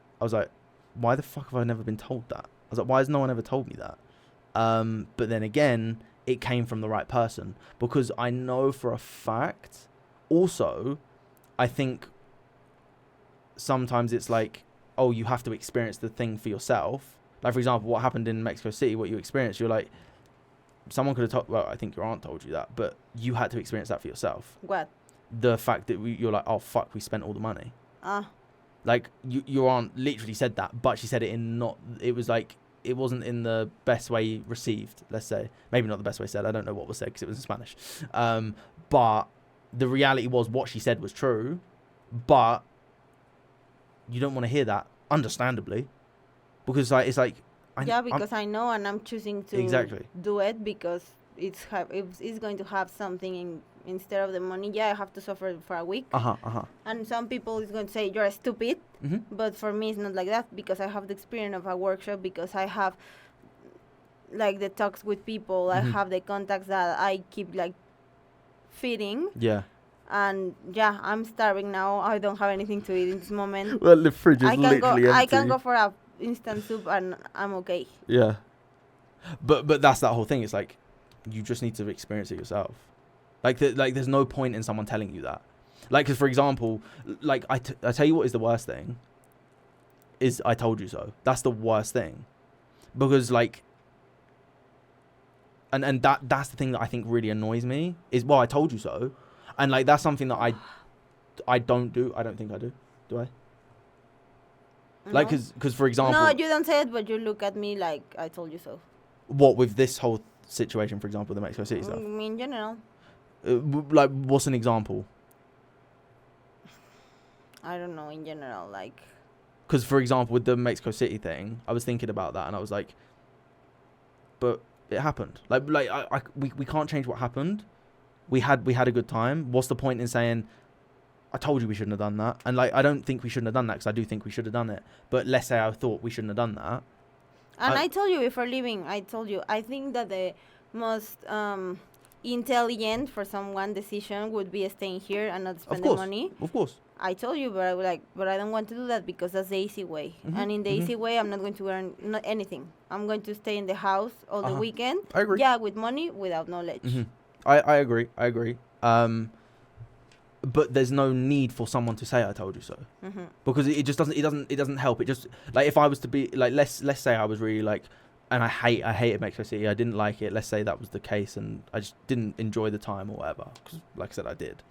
why the fuck have I never been told that? I was like, why has no one ever told me that? But then again, it came from the right person, because I know for a fact. Also, I think sometimes it's like, oh, you have to experience the thing for yourself. Like, for example, what happened in Mexico City, what you experienced, you're like, someone could have told, well, I think your aunt told you that, but you had to experience that for yourself. What? The fact that you're like, oh, fuck, we spent all the money. Like, your aunt literally said that, but she said it it was like, it wasn't in the best way received, let's say. Maybe not the best way said, I don't know what was said because it was in Spanish. But the reality was what she said was true, but you don't want to hear that, understandably, because like it's like I know, and I'm choosing to do it because it's going to have something instead of the money. Yeah, I have to suffer for a week. And some people is going to say you're stupid, but for me it's not like that, because I have the experience of a workshop, because I have like the talks with people, I have the contacts that I keep like feeding. Yeah. And yeah, I'm starving now. I don't have anything to eat in this moment. Well, the fridge is literally empty. I can go for a instant soup and I'm okay. Yeah. But that's that whole thing. It's like, you just need to experience it yourself. Like there's no point in someone telling you that. Like, because for example, like I tell you what is the worst thing is I told you so. That's the worst thing, because like, and that's the thing that I think really annoys me is, well, I told you so. And like, that's something that I don't do. I don't think I do. Do I? No. Like, because for example... No, you don't say it, but you look at me like I told you so. What, with this whole situation, for example, the Mexico City stuff? In general. Like, what's an example? I don't know, in general, like... Because, for example, with the Mexico City thing, I was thinking about that, and I was like, but it happened. We can't change what happened. We had a good time. What's the point in saying, I told you we shouldn't have done that? And like, I don't think we shouldn't have done that, because I do think we should have done it. But let's say I thought we shouldn't have done that. And I told you before leaving, I think that the most intelligent for someone decision would be staying here and not spend the money. Of course. I told you, but I don't want to do that because that's the easy way. And in the easy way, I'm not going to earn anything. I'm going to stay in the house all the weekend. I agree. Yeah, with money, without knowledge. I agree. But there's no need for someone to say I told you so, because it just doesn't help. It just, like, if I was to be like, let's say I was really like, and I hated Mexico City, I didn't like it. Let's say that was the case, and I just didn't enjoy the time or whatever. Because like I said, I did.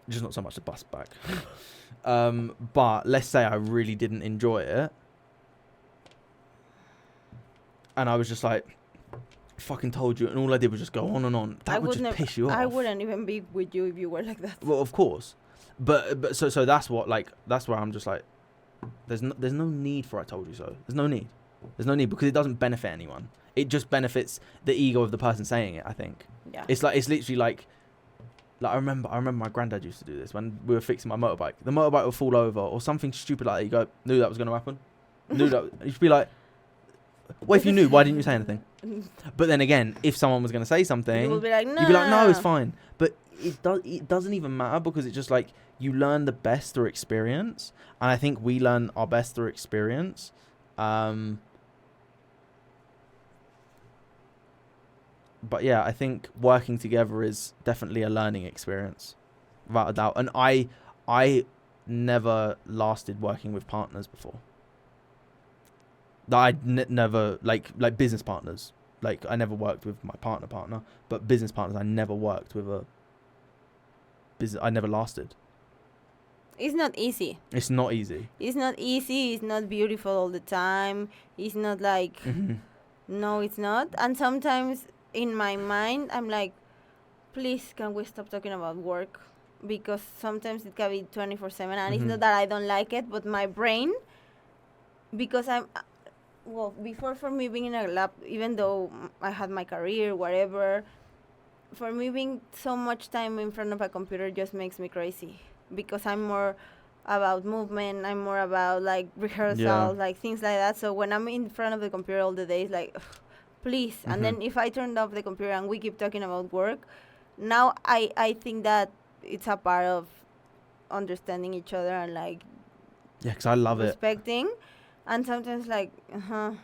Just not so much the bus back. But let's say I really didn't enjoy it, and I was just like, fucking told you, and all I did was just go on and on. That would just piss you off. I wouldn't even be with you if you were like that. Well, of course, but so that's what, like, that's where I'm just like, there's no need for I told you so. There's no need because it doesn't benefit anyone. It just benefits the ego of the person saying it, I think. Yeah. It's literally like I remember my granddad used to do this when we were fixing my motorbike. The motorbike would fall over or something stupid like that. You go, knew that was going to happen. Knew that. You should be like, well, if you knew, why didn't you say anything? But then again, if someone was going to say something, you would be like, no. you'd be like, no, it's fine. But it doesn't even matter because it's just like you learn the best through experience. And I think we learn our best through experience. But yeah, I think working together is definitely a learning experience, without a doubt. And I never lasted working with partners before. Never like business partners. Like I never worked with my partner, but business partners I never worked with I never lasted. It's not easy. It's not easy. It's not easy. It's not beautiful all the time. It's not like no, it's not. And sometimes in my mind, I'm like, please, can we stop talking about work? Because sometimes it can be 24/7, and it's not that I don't like it, but my brain, because before for me being in a lab, even though I had my career, whatever, for me being so much time in front of a computer just makes me crazy. Because I'm more about movement, I'm more about like rehearsals, like things like that. So when I'm in front of the computer all the day, it's like, ugh, please. And then if I turned off the computer and we keep talking about work, now I think that it's a part of understanding each other and like because I love respecting. And sometimes like and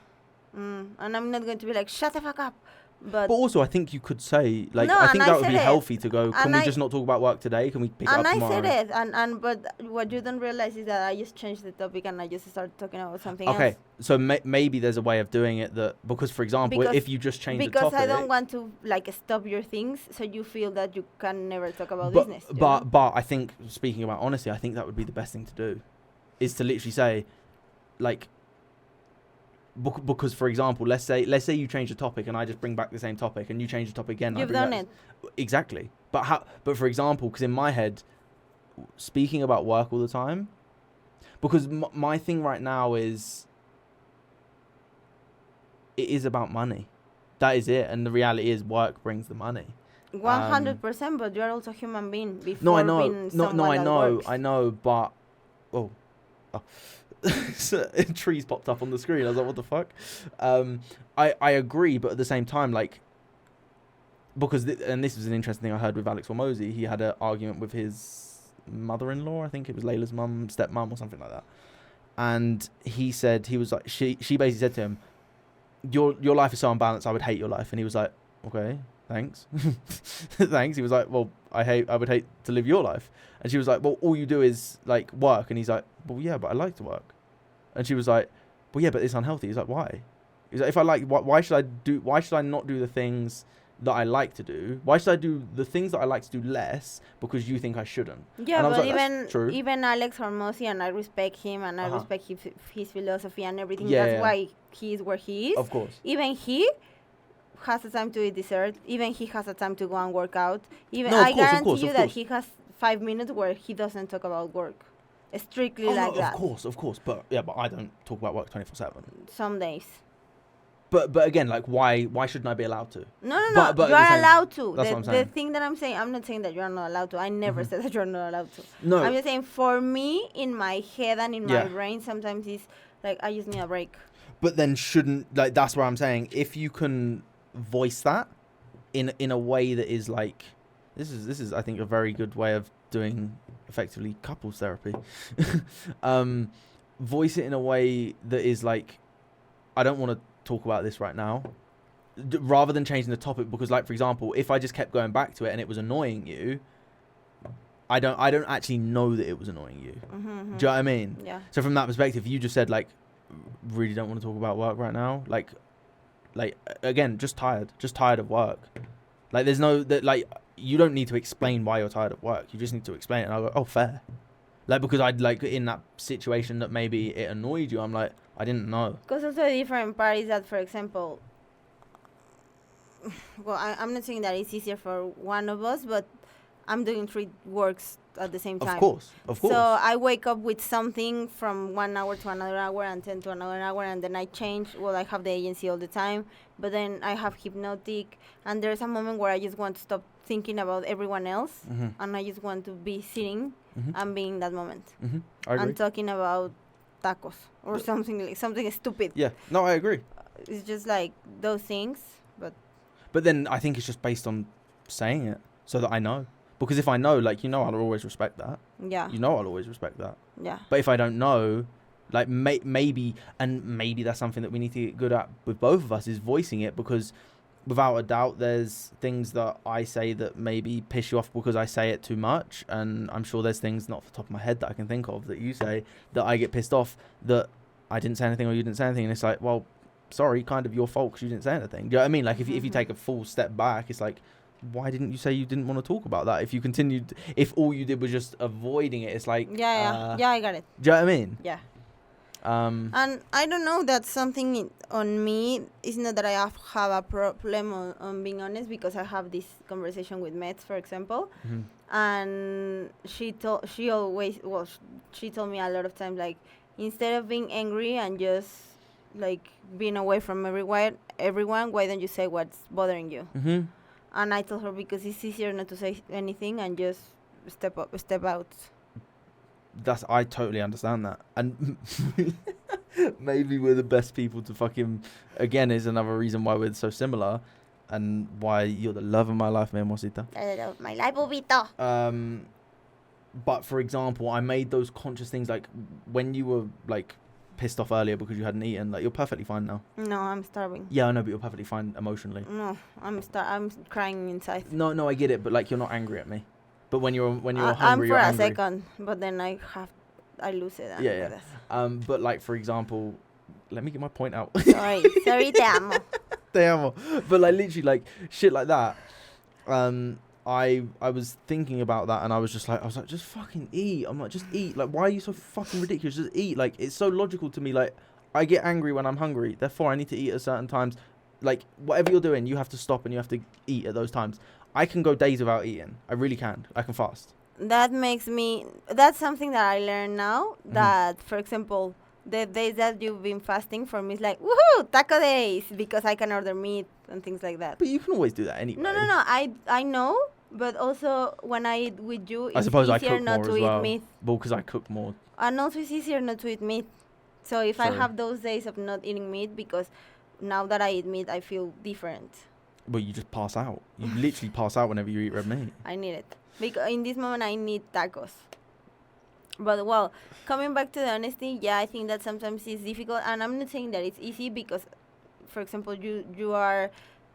I'm not going to be like, shut the fuck up. But also I think you could say like, no, I think that would be it. healthy to go, can and we just not talk about work today, can we pick it up tomorrow? And I said it, but what you don't realize is that I just changed the topic and I just started talking about something else. Okay, so maybe there's a way of doing it that, because for example, if you just change the topic, because I don't want to like stop your things so you feel that you can never talk about business. But I think, speaking about honesty, I think that would be the best thing to do, is to literally say, like, because for example, let's say you change the topic and I just bring back the same topic and you change the topic again. You've done it. Exactly. But for example, because in my head, speaking about work all the time, because my thing right now is, it is about money. That is it. And the reality is work brings the money. 100%, but you're also a human being before no, I know. being someone I know, but oh. Trees popped up on the screen. I was like, what the fuck? I agree, but at the same time, like, because and this was an interesting thing I heard with Alex Hormozy. He had an argument with his mother-in-law. I think it was Layla's mum, stepmom, or something like that. And he said, he was like, she basically said to him, your life is so unbalanced, I would hate your life. And he was like, okay, thanks. Thanks. He was like, well, I would hate to live your life. And she was like, well, all you do is like work. And he's like, well, yeah, but I like to work. And she was like, well, yeah, but it's unhealthy. He's like, why? He's like, if I like, why should I not do the things that I like to do? Why should I do the things that I like to do less because you think I shouldn't? Yeah, but like, even Alex Hormozy, and I respect him and I respect his philosophy and everything. Yeah, That's why he is where he is. Of course. Even he has the time to eat dessert. Even he has the time to go and work out. Even no, I guarantee you that course. he has 5 minutes where he doesn't talk about work. Strictly like that. Of course. But yeah, but I don't talk about work 24/7. Some days. But again, like, why shouldn't I be allowed to? No. But you are allowed to. That's what I'm saying. The thing that I'm saying, I'm not saying that you are not allowed to. I never said that you're not allowed to. No. I'm just saying, for me, in my head and in my brain, sometimes it's like I just need a break. But then shouldn't, like, that's where I'm saying, if you can voice that in a way that is like, this is I think a very good way of doing effectively couples therapy. Voice it in a way that is like, I don't want to talk about this right now, rather than changing the topic, because like, for example, if I just kept going back to it and it was annoying you, I don't actually know that it was annoying you. Do you know what I mean? Yeah. So from that perspective, you just said like, really don't want to talk about work right now, like again, just tired of work. Like, there's no that, like, you don't need to explain why you're tired of work. You just need to explain it. And I go, oh, fair. Like, because I'd like in that situation that maybe it annoyed you, I'm like, I didn't know. Because also the different part is that, for example, well, I'm not saying that it's easier for one of us, but I'm doing 3 works at the same time. Of course. So I wake up with something from 1 hour to another hour and 10 to another hour, and then I change. Well, I have the agency all the time, but then I have hypnotic, and there's a moment where I just want to stop thinking about everyone else, and I just want to be sitting and being in that moment. I agree. And talking about tacos or something stupid. Yeah, no, I agree. It's just like those things, But then I think it's just based on saying it so that I know. Because if I know, like, I'll always respect that. yeah, I'll always respect that. yeah. But if I don't know, like, maybe that's something that we need to get good at with both of us, is voicing it. Because without a doubt, there's things that I say that maybe piss you off because I say it too much. And I'm sure there's things, not off the top of my head, that I can think of that you say that I get pissed off that I didn't say anything or you didn't say anything. And it's like, well, sorry, kind of your fault because you didn't say anything. Do you know what I mean? Like, if you take a full step back, it's like, why didn't you say you didn't want to talk about that? If all you did was just avoiding it, it's like... Yeah, I got it. Do you know what I mean? Yeah. And I don't know, that's something on me. It's not that I have a problem on being honest, because I have this conversation with Mets, for example. And she told me a lot of times, like, instead of being angry and just, like, being away from everyone, why don't you say what's bothering you? And I told her, because it's easier not to say anything and just step out. I totally understand that. And maybe we're the best people to fucking... Again, is another reason why we're so similar and why you're the love of my life, mi amorcita. My life, Bobito. But, for example, I made those conscious things, like, when you were, like, pissed off earlier because you hadn't eaten, like, you're perfectly fine now. No, I'm starving. Yeah, I know, but you're perfectly fine emotionally. No, I'm crying inside. No, I get it, but, like, you're not angry at me. But when you're hungry, I'm for you're angry. a second, but then I lose it. Yeah. But, like, for example, let me get my point out. Sorry, te amo. Te amo. But, like, literally, like, shit like that. I was thinking about that, and I was like, just fucking eat. I'm like, just eat. Like, why are you so fucking ridiculous? Just eat. Like, it's so logical to me. Like, I get angry when I'm hungry. Therefore, I need to eat at certain times. Like, whatever you're doing, you have to stop and you have to eat at those times. I can go days without eating. I really can. I can fast. That's something that I learned now. That, for example, the days that you've been fasting, for me, is like, woohoo, taco days, because I can order meat and things like that. But you can always do that anyway. No. I know. But also, when I eat with you, it's easier not to eat meat. Well, because I cook more. And also, it's easier not to eat meat. So if Sorry. I have those days of not eating meat, because now that I eat meat, I feel different. Well, you just pass out. You literally pass out whenever you eat red meat. I need it. Because in this moment, I need tacos. But, well, coming back to the honesty, yeah, I think that sometimes it's difficult. And I'm not saying that it's easy because, for example, you are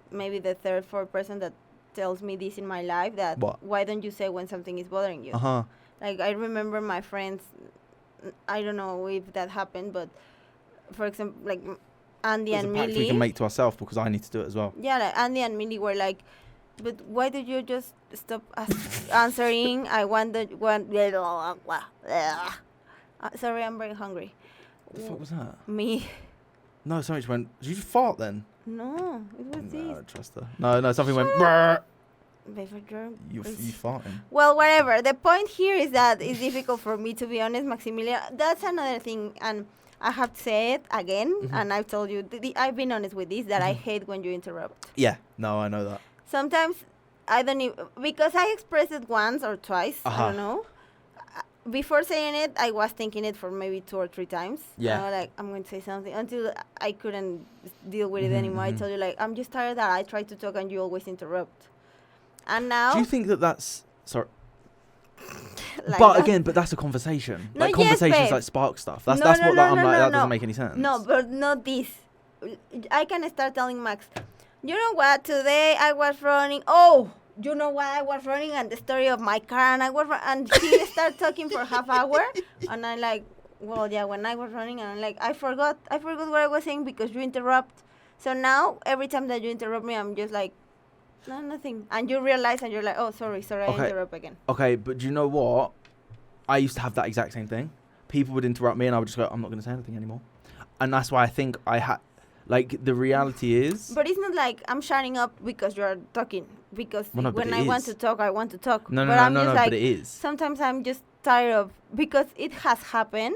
maybe the third, fourth person that tells me this in my life, that why don't you say when something is bothering you? Like, I remember my friends, I don't know if that happened, but for example, like Andy and Millie, we can make to ourselves, because I need to do it as well. Yeah, like Andy and Millie were like, but why did you just stop answering? I want sorry, I'm very hungry. What the fuck was that? Me. No, something just went. Did you just fart then? No, it was this. I don't trust her. No, something went. You farting. Well, whatever. The point here is that it's difficult for me, to be honest, Maximilian. That's another thing, and I have to say it again, and I've told you, I've been honest with this, that I hate when you interrupt. Yeah, no, I know that. Sometimes I don't even, because I expressed it once or twice, I don't know. Before saying it, I was thinking it for maybe 2 or 3 times. Yeah. Like, I'm going to say something, until I couldn't deal with it anymore. I told you, like, I'm just tired that I try to talk and you always interrupt. And now... Do you think that that's... Sorry. Like but that? Again, but that's a conversation. No, like, conversations yes, like spark stuff. That's no, what no, I'm no, like, no, that doesn't make any sense. No, but not this. I can start telling Max, you know what, today I was running... Oh! You know why I was running, and the story of my car, and and he started talking for half hour, and I'm like, well, yeah, when I was running, and I'm like, I forgot what I was saying because you interrupt. So now every time that you interrupt me, I'm just like, no, nothing, and you realize, and you're like, oh, sorry, I interrupt again. Okay, but do you know what? I used to have that exact same thing. People would interrupt me, and I would just go, I'm not going to say anything anymore, and that's why I think Like, the reality is... But it's not like I'm shutting up because you're talking. Because Well, no, when I want to talk, I want to talk. No, but I'm just like, but it is. sometimes I'm just tired of... Because it has happened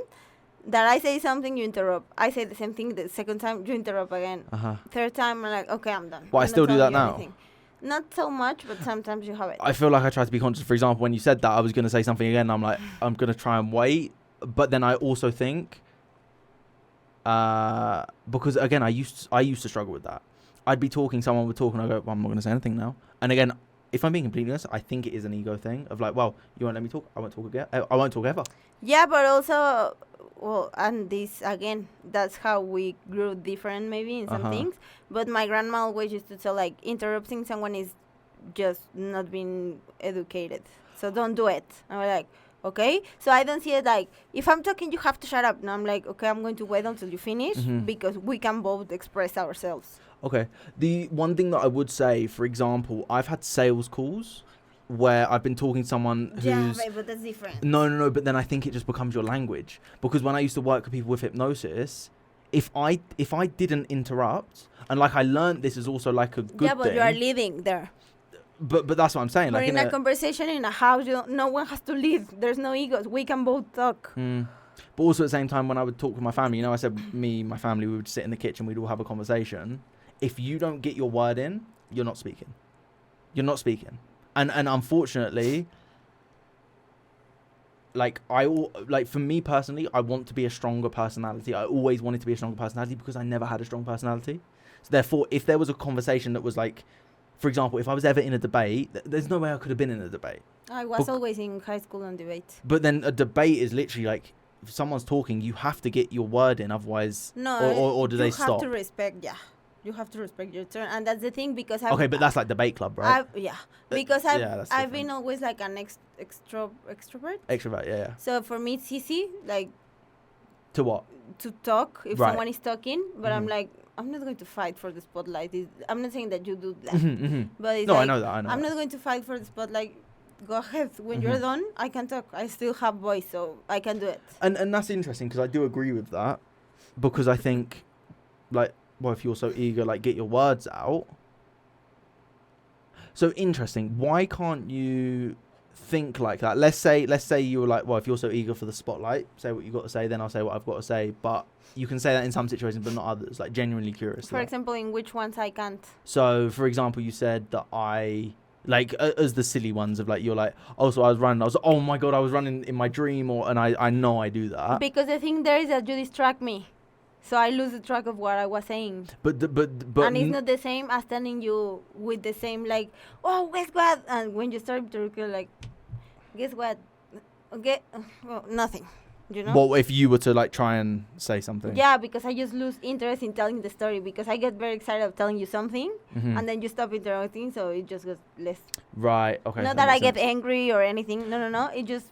that I say something, you interrupt. I say the same thing the second time, you interrupt again. Third time, I'm like, okay, I'm done. Well, I I'm still not do that telling you now. anything. Not so much, but sometimes you have it. I feel like I try to be conscious. For example, when you said that, I was going to say something again. I'm like, I'm going to try and wait. But then I also think... because again, I used to struggle with that. I'd be talking, someone would talk, and I go, well, I'm not going to say anything now. And again, if I'm being completely honest, I think it is an ego thing of like, well, you won't let me talk, I won't talk again. I won't talk ever. Yeah, but also, well, and this again, that's how we grew different maybe in some things. But my grandma always used to tell, like, interrupting someone is just not being educated. So don't do it. And we're like, okay. So I don't see it like, if I'm talking, you have to shut up. No, I'm like, okay, I'm going to wait until you finish because we can both express ourselves. Okay. The one thing that I would say, for example, I've had sales calls where I've been talking to someone who's... Yeah, right, but that's different. No, but then I think it just becomes your language. Because when I used to work with people with hypnosis, if I didn't interrupt, and like I learned this is also like a good thing. Yeah, but you are leading there. But that's what I'm saying. But like in a conversation in a house, no one has to lead. There's no egos. We can both talk. But also at the same time, when I would talk with my family, I said my family, we would sit in the kitchen, we'd all have a conversation. If you don't get your word in, you're not speaking. You're not speaking. And unfortunately, like for me personally, I want to be a stronger personality. I always wanted to be a stronger personality because I never had a strong personality. So therefore, if there was a conversation that was like, for example, if I was ever in a debate, there's no way I could have been in a debate. I was always in high school on debate. But then a debate is literally like, if someone's talking, you have to get your word in, otherwise... No, or do they stop? You have to respect, You have to respect your turn. And that's the thing, because Okay, but that's like debate club, right? Because I've I've been always like an extrovert. Extrovert, yeah. So for me, it's easy, like... To what? To talk, if someone is talking, but I'm like... I'm not going to fight for the spotlight. I'm not saying that you do that. But it's no, like, I know that. I'm not going to fight for the spotlight. Go ahead. When you're done, I can talk. I still have voice, so I can do it. And that's interesting, because I do agree with that. Because I think, like, well, if you're so eager, like, get your words out. So interesting. Why can't you think like that? Let's say you were like, well, if you're so eager for the spotlight, say what you got to say, then I'll say what I've got to say. But you can say that in some situations, but not others. Like, genuinely curious. For example, in which ones I can't? So, for example, you said that I... Like, as the silly ones of, like, you're like, oh, so I was running. I was like, oh, my God, I was running in my dream. And I know I do that. Because the thing there is that you distract me. So I lose the track of what I was saying. But and it's not the same as telling you with the same, like, oh, guess what? And when you start to recall, like, guess what? Okay, well, nothing. You know? Well, if you were to like try and say something. Yeah, because I just lose interest in telling the story, because I get very excited of telling you something, and then you stop interrupting, so it just goes less. Right. Okay. Not that I get angry or anything. No. It just...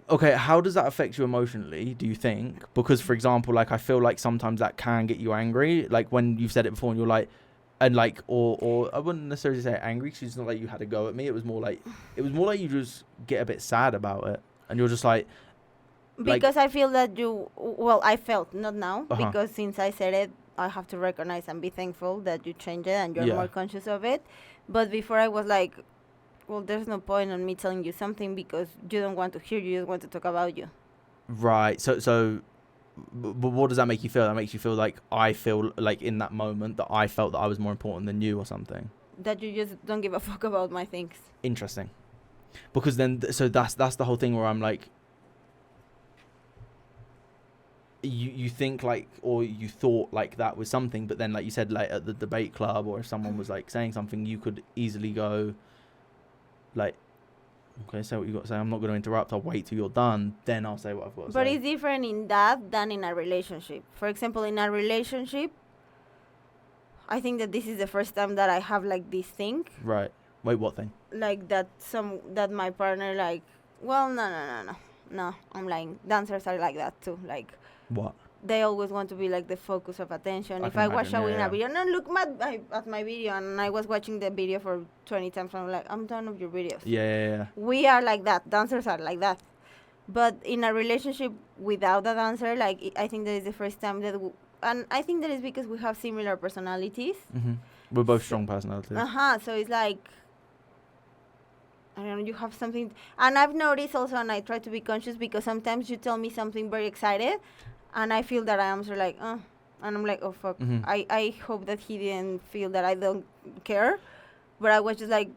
Okay, how does that affect you emotionally, do you think? Because, for example, like, I feel like sometimes that can get you angry. Like, when you've said it before and you're like, and like, or I wouldn't necessarily say angry, because it's not like you had to go at me. It was more like you just get a bit sad about it. And you're just like... Because I feel that I felt, not now, because since I said it, I have to recognize and be thankful that you changed it and you're more conscious of it. But before I was like, well, there's no point on me telling you something because you don't want to hear, you just want to talk about you. Right. So, but what does that make you feel? That makes you feel like I feel like in that moment that I felt that I was more important than you or something. That you just don't give a fuck about my things. Interesting. Because then, so that's the whole thing where I'm like, you think like, or you thought like that was something, but then like you said, like at the debate club, or if someone was like saying something, you could easily go like, okay, say what you got to say. I'm not going to interrupt. I'll wait till you're done. Then I'll say what I've got to say. But it's different in that than in a relationship. For example, in a relationship, I think that this is the first time that I have like this thing. Right. Wait, what thing? Like that my partner like, well, no, I'm lying. Dancers are like that too. Like, what? They always want to be like the focus of attention. If I was showing a video, no, look at my video, and I was watching the video for 20 times, and I'm like, I'm done with your videos. Yeah. We are like that. Dancers are like that. But in a relationship without a dancer, like, I think that is the first time that and I think that is because we have similar personalities. We're both strong personalities. So it's like, I don't know, you have something, and I've noticed also, and I try to be conscious because sometimes you tell me something very excited, and I feel that I am sort of like, and I'm like, oh fuck, I hope that he didn't feel that I don't care, but I was just like,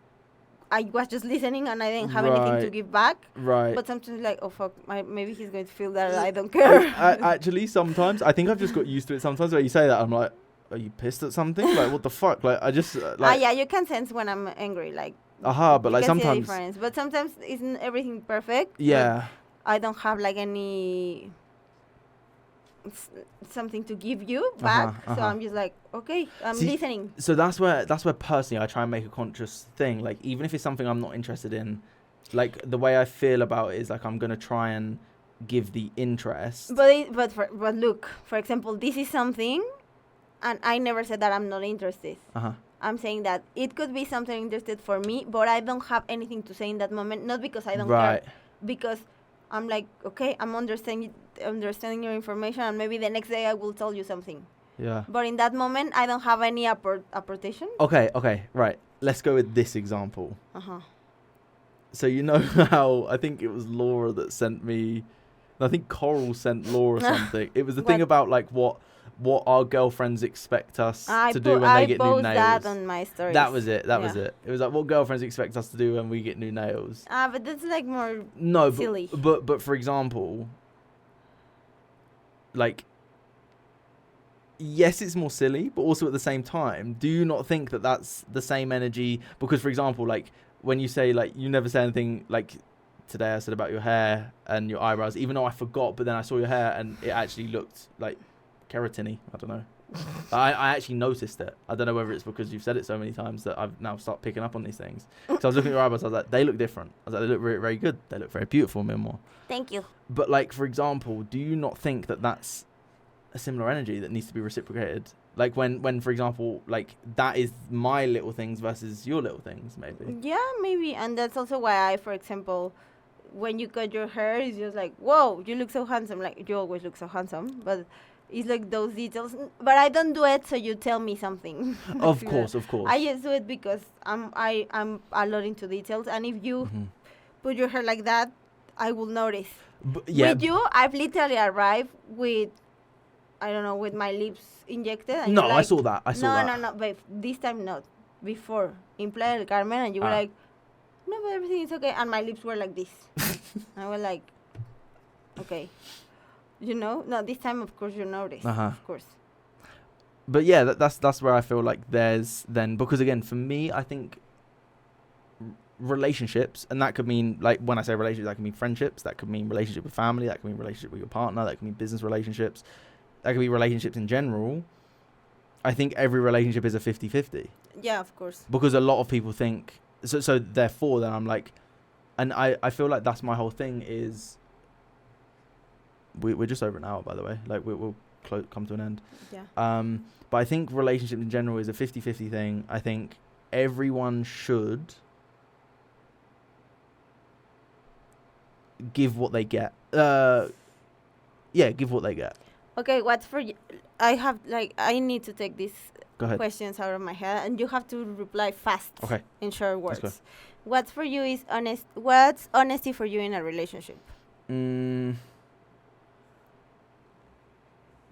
I was just listening and I didn't have anything to give back. Right. But sometimes like, oh fuck, maybe he's going to feel that I don't care. Actually, sometimes I think I've just got used to it. Sometimes when you say that, I'm like, are you pissed at something? Like, what the fuck? Like, I just like. Yeah, you can sense when I'm angry. Like. But like sometimes. But sometimes isn't everything perfect? Yeah. I don't have like any something to give you back, so I'm just like, okay, I'm listening. So that's where personally I try and make a conscious thing. Like, even if it's something I'm not interested in, like the way I feel about it is like I'm gonna try and give the interest. But look, for example, this is something, and I never said that I'm not interested. I'm saying that it could be something interested for me, but I don't have anything to say in that moment. Not because I don't care, because I'm like, okay, I'm understanding your information, and maybe the next day I will tell you something. Yeah. But in that moment, I don't have any apportation. Okay, right. Let's go with this example. So you know how I think it was Laura that sent me. I think Coral sent Laura something. It was the thing about like what our girlfriends expect us to do when they get new nails. I post that on my stories. That was it. That was it. It was like what girlfriends expect us to do when we get new nails. But that's like more silly. But for example, like, yes, it's more silly, but also at the same time, do you not think that that's the same energy? Because, for example, like when you say like you never say anything like today I said about your hair and your eyebrows, even though I forgot, but then I saw your hair and it actually looked like keratiny. I don't know. I actually noticed it. I don't know whether it's because you've said it so many times that I've now started picking up on these things. So I was looking at your eyebrows, I was like, they look different. I was like, they look very, very good. They look very beautiful, more. Thank you. But like, for example, do you not think that that's a similar energy that needs to be reciprocated? Like when for example, like that is my little things versus your little things, maybe. Yeah, maybe. And that's also why for example, when you cut your hair, it's just like, whoa, you look so handsome. Like, you always look so handsome, but it's like those details. But I don't do it so you tell me something. Of course. I just do it because I'm a lot into details, and if you put your hair like that, I will notice. With you, I've literally arrived with, I don't know, with my lips injected. And no, like, I saw that. No, but this time not. Before, in Playa del Carmen, and you were like, no, but everything is okay. And my lips were like this. I was like, okay. You know? No, this time, of course, you notice. Of course. But yeah, that's where I feel like there's then, because again, for me, I think relationships, and that could mean, like, when I say relationships, that can mean friendships, that could mean relationship with family, that can mean relationship with your partner, that can mean business relationships, that could be relationships in general. I think every relationship is a 50-50. Yeah, of course. Because a lot of people think, so therefore then I'm like, and I feel like that's my whole thing is, we're just over an hour, by the way, like we'll come to an end. Yeah. But I think relationship in general is a 50-50 thing. I think everyone should give what they get. Give what they get. Okay, what's for you? I need to take these questions out of my head, and you have to reply fast. Okay. In short words. What's for you is honest? What's honesty for you in a relationship?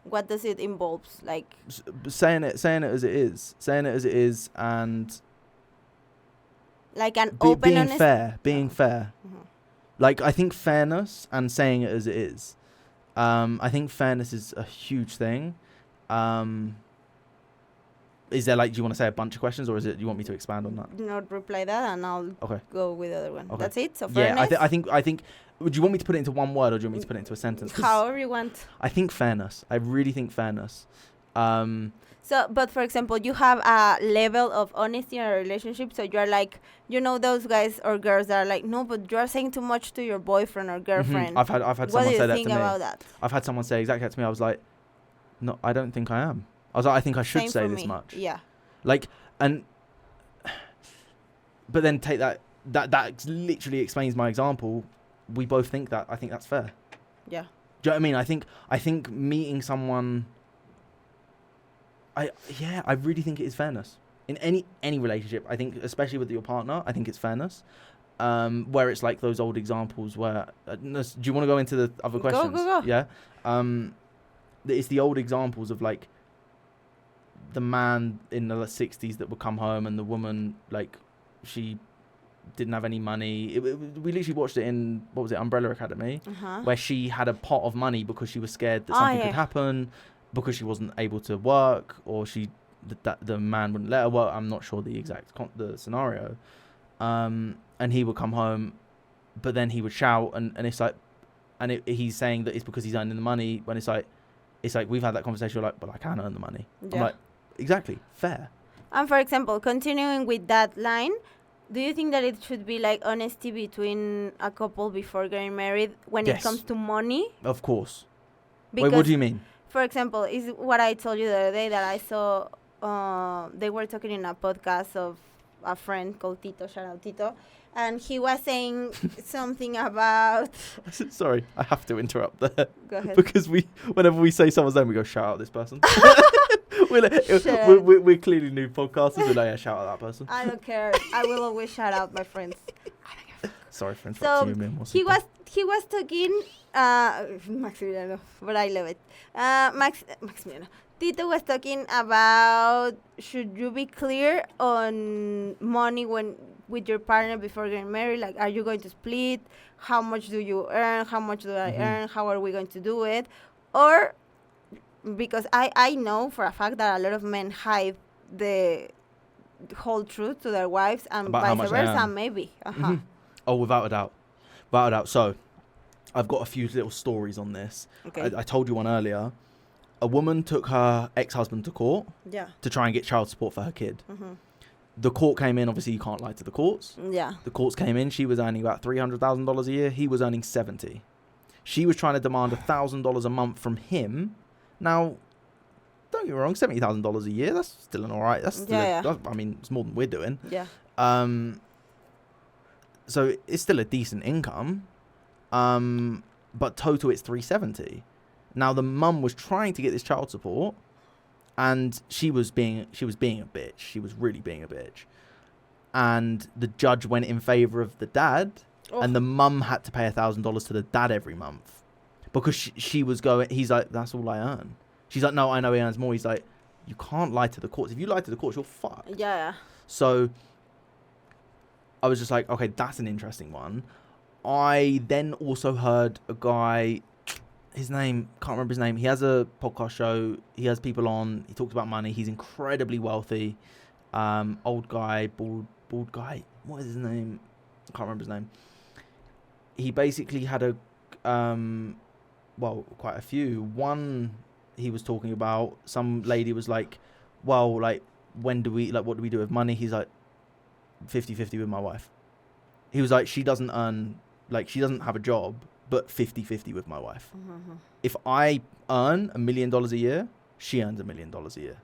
What does it involve? Like saying it as it is, and like an open, being honest. Being fair. Like, I think fairness and saying it as it is. I think fairness is a huge thing. Is there, like, do you want to say a bunch of questions, or is it you want me to expand on that? Not reply that, and I'll go with the other one. Okay. That's it. So fairness. Yeah, I think. Would you want me to put it into one word, or do you want me to put it into a sentence? However you want. I think fairness. I really think fairness. So, but for example, you have a level of honesty in a relationship. So you're like, you know, those guys or girls that are like, no, but you're saying too much to your boyfriend or girlfriend. I've had someone say that to me. What do you think about that? I've had someone say exactly that to me. I was like, no, I don't think I am. I was like, I think I should Same say for this me. much. Yeah. Like, but then take that literally explains my example. We both think that. I think that's fair. Yeah. Do you know what I mean? I think meeting someone I really think it is fairness in any relationship. I think, especially with your partner, I think it's fairness. Where it's like those old examples where do you want to go into the other questions? Go. Yeah. It's the old examples of like the man in the 60s that would come home and the woman, like, she didn't have any money. We literally watched it in, what was it, Umbrella Academy, where she had a pot of money because she was scared that something could happen, because she wasn't able to work, or the man wouldn't let her work. I'm not sure the exact the scenario. And he would come home, but then he would shout, and it's like, and he's saying that it's because he's earning the money, when it's like we've had that conversation, you're like, but I can't earn the money. I'm like, exactly, fair. And for example, continuing with that line, do you think that it should be like honesty between a couple before getting married when it comes to money? Of course. Because, wait, what do you mean? For example, is what I told you the other day that I saw, they were talking in a podcast of a friend called Tito, shout out Tito, and he was saying something about... Sorry, I have to interrupt there. Go ahead. Because whenever we say someone's name, we go, shout out this person. we're clearly new podcasters, we're like, yeah, shout out that person. I don't care. I will always shout out my friends. Sorry for So interrupting you. he was talking, Maximiliano, but I love it. Maximiliano. Tito was talking about, should you be clear on money with your partner before getting married? Like, are you going to split? How much do you earn? How much do I earn? How are we going to do it? Or, because I know for a fact that a lot of men hide the whole truth to their wives, and about vice versa, maybe. Oh, without a doubt. So, I've got a few little stories on this. Okay. I told you one earlier. A woman took her ex-husband to court to try and get child support for her kid. The court came in. Obviously, you can't lie to the courts. Yeah. The courts came in. She was earning about $300,000 a year. He was earning $70,000. She was trying to demand $1,000 a month from him. Now, don't get me wrong, $70,000 a year, that's still an all right. That's still I mean, it's more than we're doing. Yeah. So it's still a decent income. But total it's $370,000. Now the mum was trying to get this child support, and she was being a bitch. She was really being a bitch. And the judge went in favor of the dad, and the mum had to pay $1,000 to the dad every month, because she was going. He's like, that's all I earn. She's like, no, I know he earns more. He's like, you can't lie to the courts. If you lie to the courts, you're fucked. Yeah. So I was just like, okay, that's an interesting one. I then also heard a guy, his name, can't remember his name. He has a podcast show. He has people on. He talks about money. He's incredibly wealthy. Old guy, bald guy. What is his name? I can't remember his name. He basically had quite a few. One, he was talking about, some lady was like, well, like, what do we do with money? He's like, 50-50 with my wife. He was like, she doesn't have a job, but 50-50 with my wife. If I earn $1 million a year, she earns $1 million a year.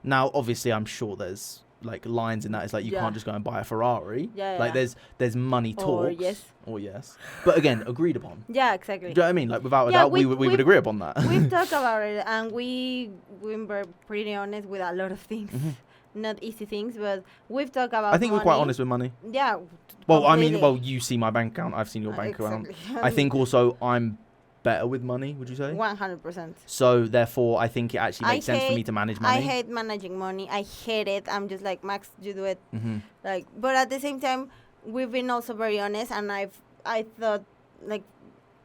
Now, obviously, I'm sure there's like lines in that. It's like, you can't just go and buy a Ferrari. Like there's money talks. Or yes. But again, agreed upon. Yeah, exactly. Do you know what I mean? Like, without a doubt, we would agree upon that. We've talked about it, and we were pretty honest with a lot of things. Not easy things, but we've talked about I think money. we're quite honest with money. Yeah. Well, completely. I mean, you see my bank account. I've seen your bank account. I think also I'm better with money, would you say? 100%. So, therefore, I think it actually makes sense for me to manage money. I hate managing money. I hate it. I'm just like, Max, you do it. Like, but at the same time, we've been also very honest, and I thought, like...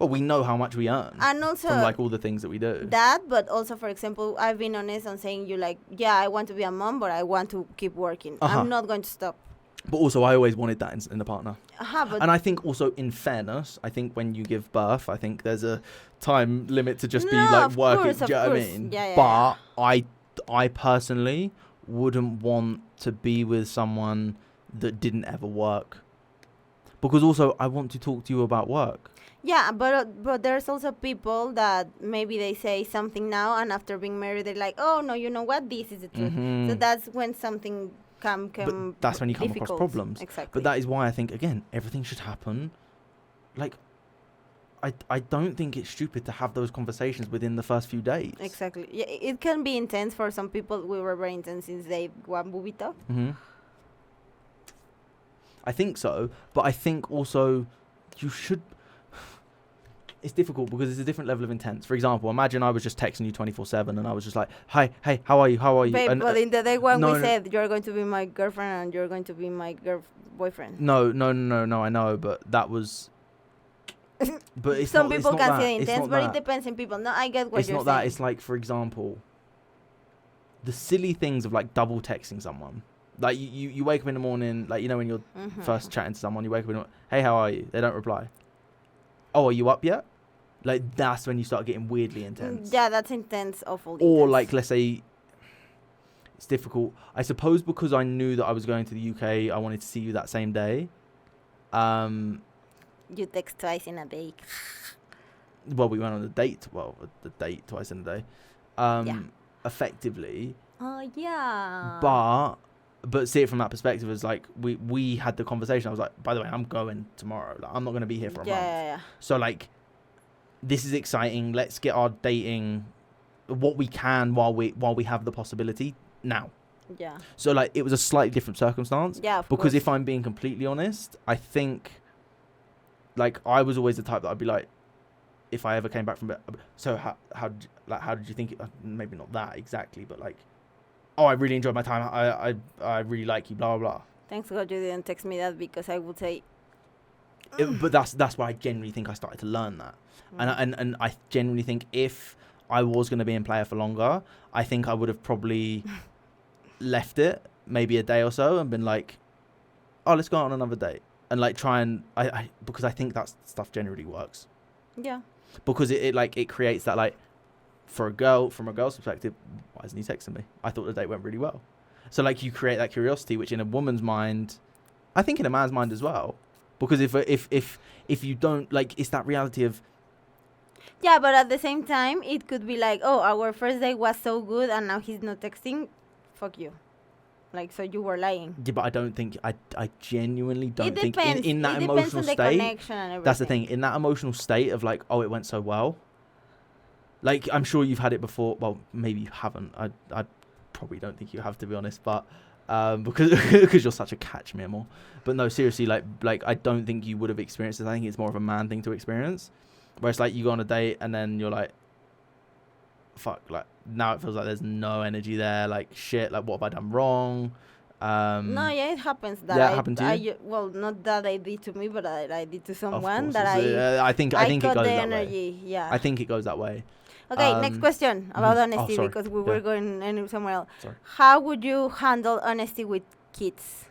Well, we know how much we earn. And also... From, like, all the things that we do. That, but also, for example, I've been honest on saying you, like, yeah, I want to be a mom, but I want to keep working. I'm not going to stop. But also, I always wanted that in the partner. But and I think also, in fairness, I think when you give birth, I think there's a time limit to just be like working. Do you know what I mean? Yeah. I personally wouldn't want to be with someone that didn't ever work. Because also, I want to talk to you about work. Yeah, but there's also people that maybe they say something now, and after being married, they're like, oh, no, you know what? This is the truth. So that's when something but that's when you come across problems. Exactly. But that is why I think, again, everything should happen. Like, I don't think it's stupid to have those conversations within the first few days. Exactly. Yeah, it can be intense for some people. We were very intense since day one, Bubito. Mm-hmm. I think so, but I think also you should. It's difficult because it's a different level of intense. For example, imagine I was just texting you 24/7 and I was just like, "Hi, hey, how are you? How are you?" Babe, And, but in the day one no, we no. said you're going to be my girlfriend and you're going to be my boyfriend. No, I know, but that was. But it's Some not, people it's can not say that. It's intense, not but that. it depends on people. No, I get what It's you're not saying. that. It's like, for example, the silly things of like double texting someone. Like you wake up in the morning, like, you know, when you're first chatting to someone, you wake up and, "Hey, how are you?" They don't reply. "Oh, are you up yet?" Like, that's when you start getting weirdly intense. Yeah, that's intense, awful. Or intense. like, let's say, it's difficult. I suppose because I knew that I was going to the UK, I wanted to see you that same day. You text twice in a day. Well, we went on a date. Well, the date twice in a day. Yeah. Effectively. Oh yeah. But see it from that perspective as like we had the conversation. I was like, by the way, I'm going tomorrow. Like, I'm not going to be here for a month. Yeah. So like, this is exciting. Let's get our dating, what we can while we have the possibility now. Yeah. So like, it was a slightly different circumstance. Yeah. Of Because course. if I'm being completely honest, I think, like, I was always the type that I'd be like, if I ever came back from it, so how did you think it? Maybe not that exactly, but like, oh, I really enjoyed my time. I really like you. Blah blah blah. Thanks God you didn't text me that, because I would say. But that's why I genuinely think I started to learn that, and I genuinely think if I was going to be in player for longer, I think I would have probably left it maybe a day or so and been like, oh, let's go out on another date, and like try and I because I think that stuff generally works. Yeah. Because it creates that, like, from a girl's perspective, why isn't he texting me? I thought the date went really well. So like, you create that curiosity, which in a woman's mind, I think in a man's mind as well, because if you don't, like, it's that reality of. Yeah, but at the same time, it could be like, oh, our first date was so good and now he's not texting. Fuck you. Like, so you were lying. Yeah, but I don't think, I genuinely don't think depends. in that it emotional depends on the state. connection and everything. That's the thing, in that emotional state of like, oh, it went so well. Like, I'm sure you've had it before. Well, maybe you haven't. I probably don't think you have, to be honest. But because you're such a catch memo. But no, seriously, like I don't think you would have experienced it. I think it's more of a man thing to experience. Where it's like, you go on a date and then you're like, fuck, like, now it feels like there's no energy there. Like, shit, like, what have I done wrong? No, yeah, it happens. That yeah, it happened to you? Well, not that I did to me, but I did to Of someone course, that I think I it got goes the that energy. way. Yeah. I think it goes that way. Okay, next question about honesty, sorry. because we were going somewhere else. Sorry. How would you handle honesty with kids?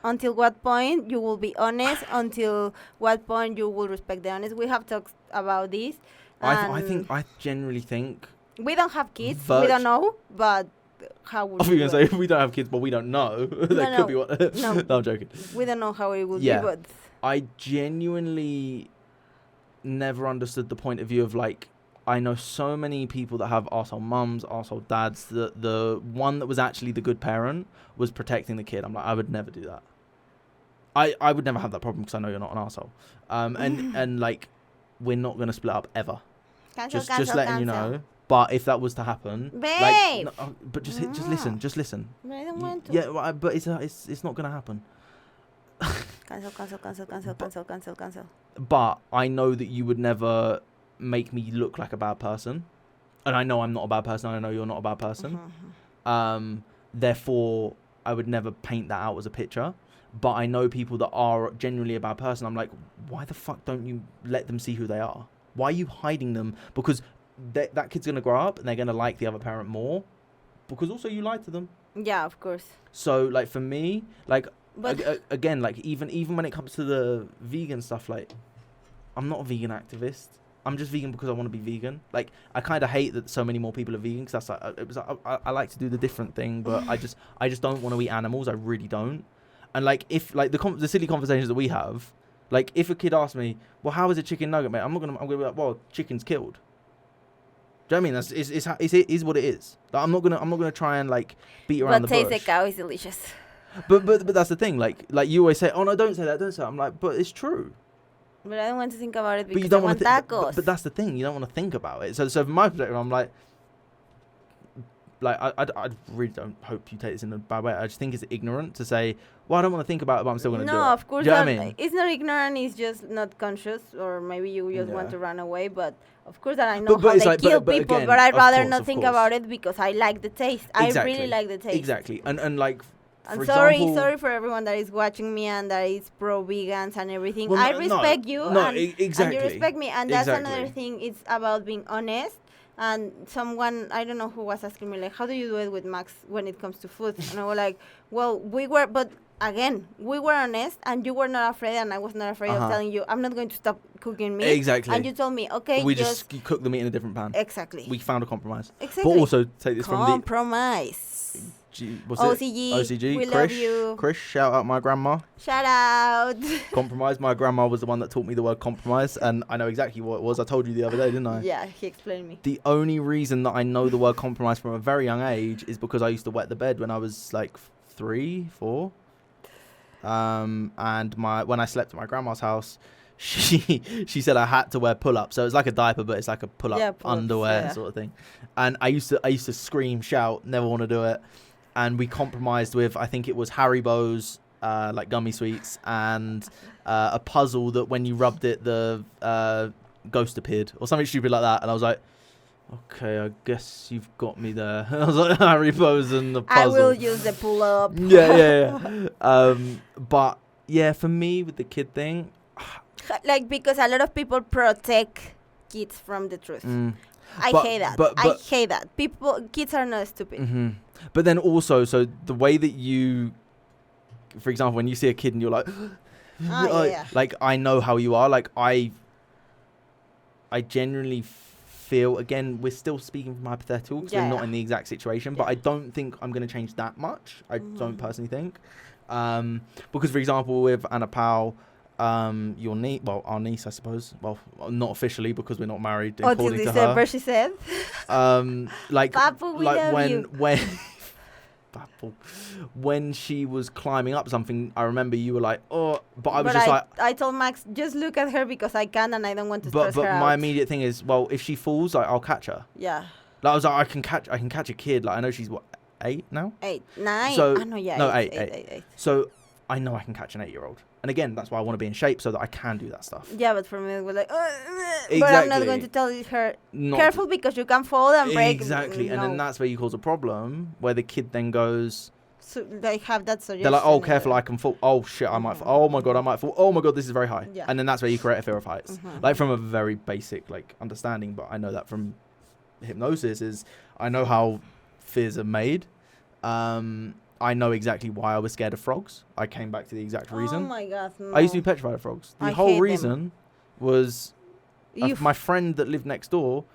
Until what point you will be honest? Until what point you will respect the honest? We have talked about this. I generally think. We don't have kids. We don't know, but how would I was you going to say, we don't have kids, but we don't know. That could be what. No. No, I'm joking. We don't know how it would be, but I genuinely never understood the point of view of, like, I know so many people that have arsehole mums, arsehole dads. The one that was actually the good parent was protecting the kid. I'm like, I would never do that. I would never have that problem because I know you're not an arsehole. And like, we're not going to split up ever. Just letting you know. But if that was to happen, babe, like, no, but just listen. I don't want to. Yeah, well, but it's not going to happen. Cancel. But I know that you would never make me look like a bad person, and I know I'm not a bad person. And I know you're not a bad person. Therefore, I would never paint that out as a picture. But I know people that are genuinely a bad person. I'm like, why the fuck don't you let them see who they are? Why are you hiding them? Because that kid's going to grow up and they're going to like the other parent more. Because also you lied to them. Yeah, of course. So, like, for me, like, but again, like, even when it comes to the vegan stuff, like, I'm not a vegan activist. I'm just vegan because I want to be vegan. Like, I kind of hate that so many more people are vegan because that's like, I like to do the different thing, but I just don't want to eat animals. I really don't. And like, if like the silly conversations that we have, like, if a kid asks me, well, how is a chicken nugget, mate? I'm gonna be like, well, chicken's killed. Do you know what I mean? It is what it is. Like, I'm not gonna try and like beat around the bush. But taste the cow is delicious. But that's the thing. Like you always say, oh no, don't say that. I'm like, but it's true. But I don't want to think about it But because you don't I want tacos. but that's the thing. You don't want to think about it. So from my perspective, I'm like I really don't hope you take this in a bad way. I just think it's ignorant to say, well, I don't want to think about it, but I'm still going to do it. No, of course Do you know not. what I mean? It's not ignorant. It's just not conscious, or maybe you just want to run away. But of course that I know how they kill people, again, but I'd rather of not think course. about it because I like the taste. Exactly. I really like the taste. Exactly. And like, I'm for sorry example, for everyone that is watching me and that is pro vegans and everything. Well, I no, respect you exactly. and you respect me, and that's Exactly. another thing. It's about being honest. And someone, I don't know who was asking me, like, how do you do it with Max when it comes to food? And I was like, well, we were honest, and you were not afraid, and I was not afraid of telling you, I'm not going to stop cooking meat. Exactly. And you told me, okay, we just cook the meat in a different pan. Exactly. We found a compromise. Exactly. But also take this compromise. OCG. We Krish, love you. Krish, shout out my grandma. Shout out. Compromise. My grandma was the one that taught me the word compromise, and I know exactly what it was. I told you the other day, didn't I? Yeah, he explained me. The only reason that I know the word compromise from a very young age is because I used to wet the bed when I was like 3, 4. And when I slept at my grandma's house, she said I had to wear pull-up. So it's like a diaper, but it's like a pull-up underwear sort of thing. And I used to scream, shout, never want to do it. And we compromised with, I think it was Haribo's, like gummy sweets, and a puzzle that when you rubbed it, the ghost appeared or something stupid like that. And I was like, okay, I guess you've got me there. I was like, Haribo's and the puzzle. I will use the pull-up. Yeah. But yeah, for me with the kid thing, like, because a lot of people protect kids from the truth. I hate that. I hate that. Kids are not stupid. Mm-hmm. But then also, so the way that you, for example, when you see a kid and you're like, like I know how you are. Like I genuinely feel, again, we're still speaking from hypothetical because we're not in the exact situation, but I don't think I'm going to change that much. I don't personally think. Because, for example, with Anna Powell, our niece, I suppose. Well, not officially because we're not married, according to December, her. she said. Like, Papu, we like love when when she was climbing up something, I remember you were like, oh, but I was I told Max, just look at her because I can and I don't want to stress her out. But my immediate thing is, well, if she falls, I'll catch her. Yeah. Like, I was like, I can catch a kid. Like, I know she's what, 8 now? 8, 9. So, no, 8. So I know I can catch an 8-year-old. And again, that's why I want to be in shape so that I can do that stuff. Yeah, but for me, it was like, exactly. But I'm not going to tell her, careful because you can fall and break. Exactly. And then that's where you cause a problem, where the kid then goes... So they have that suggestion. They're like, oh, careful, I can fall. Oh, shit, I might fall. Oh, my God, I might fall. Oh, my God, this is very high. Yeah. And then that's where you create a fear of heights. Like, from a very basic, like, understanding. But I know that from hypnosis is... I know how fears are made. I know exactly why I was scared of frogs. I came back to the exact reason. Oh my God, no. I used to be petrified of frogs. The whole reason was my friend that lived next door,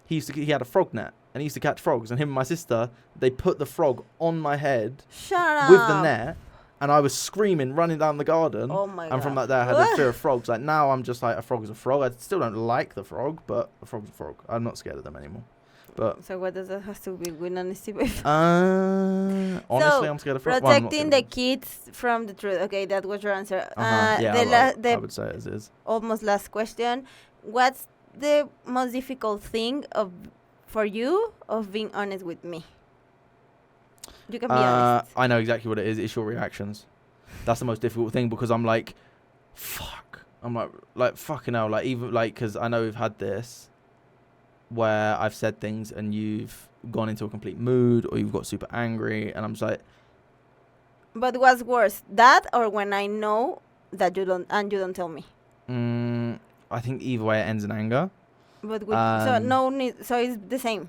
he had a frog net and he used to catch frogs. And him and my sister, they put the frog on my head with the net, and I was screaming, running down the garden. Oh my God. And from that day, I had a fear of frogs. Like, now I'm just like, a frog is a frog. I still don't like the frog, but a frog's a frog. I'm not scared of them anymore. But so what does that have to be with honesty with? Honestly, so I'm scared of frogs. Protecting the kids from the truth. Okay, that was your answer. I would say it is. Almost last question. What's the most difficult thing for you of being honest with me? You can be honest. I know exactly what it is. It's your reactions. That's the most difficult thing because I'm like, fuck. I'm like fucking hell. Like, even like, because I know we've had this where I've said things and you've gone into a complete mood or you've got super angry, and I'm just like... But what's worse, that or when I know that you don't tell me? I think either way it ends in anger. But so it's the same.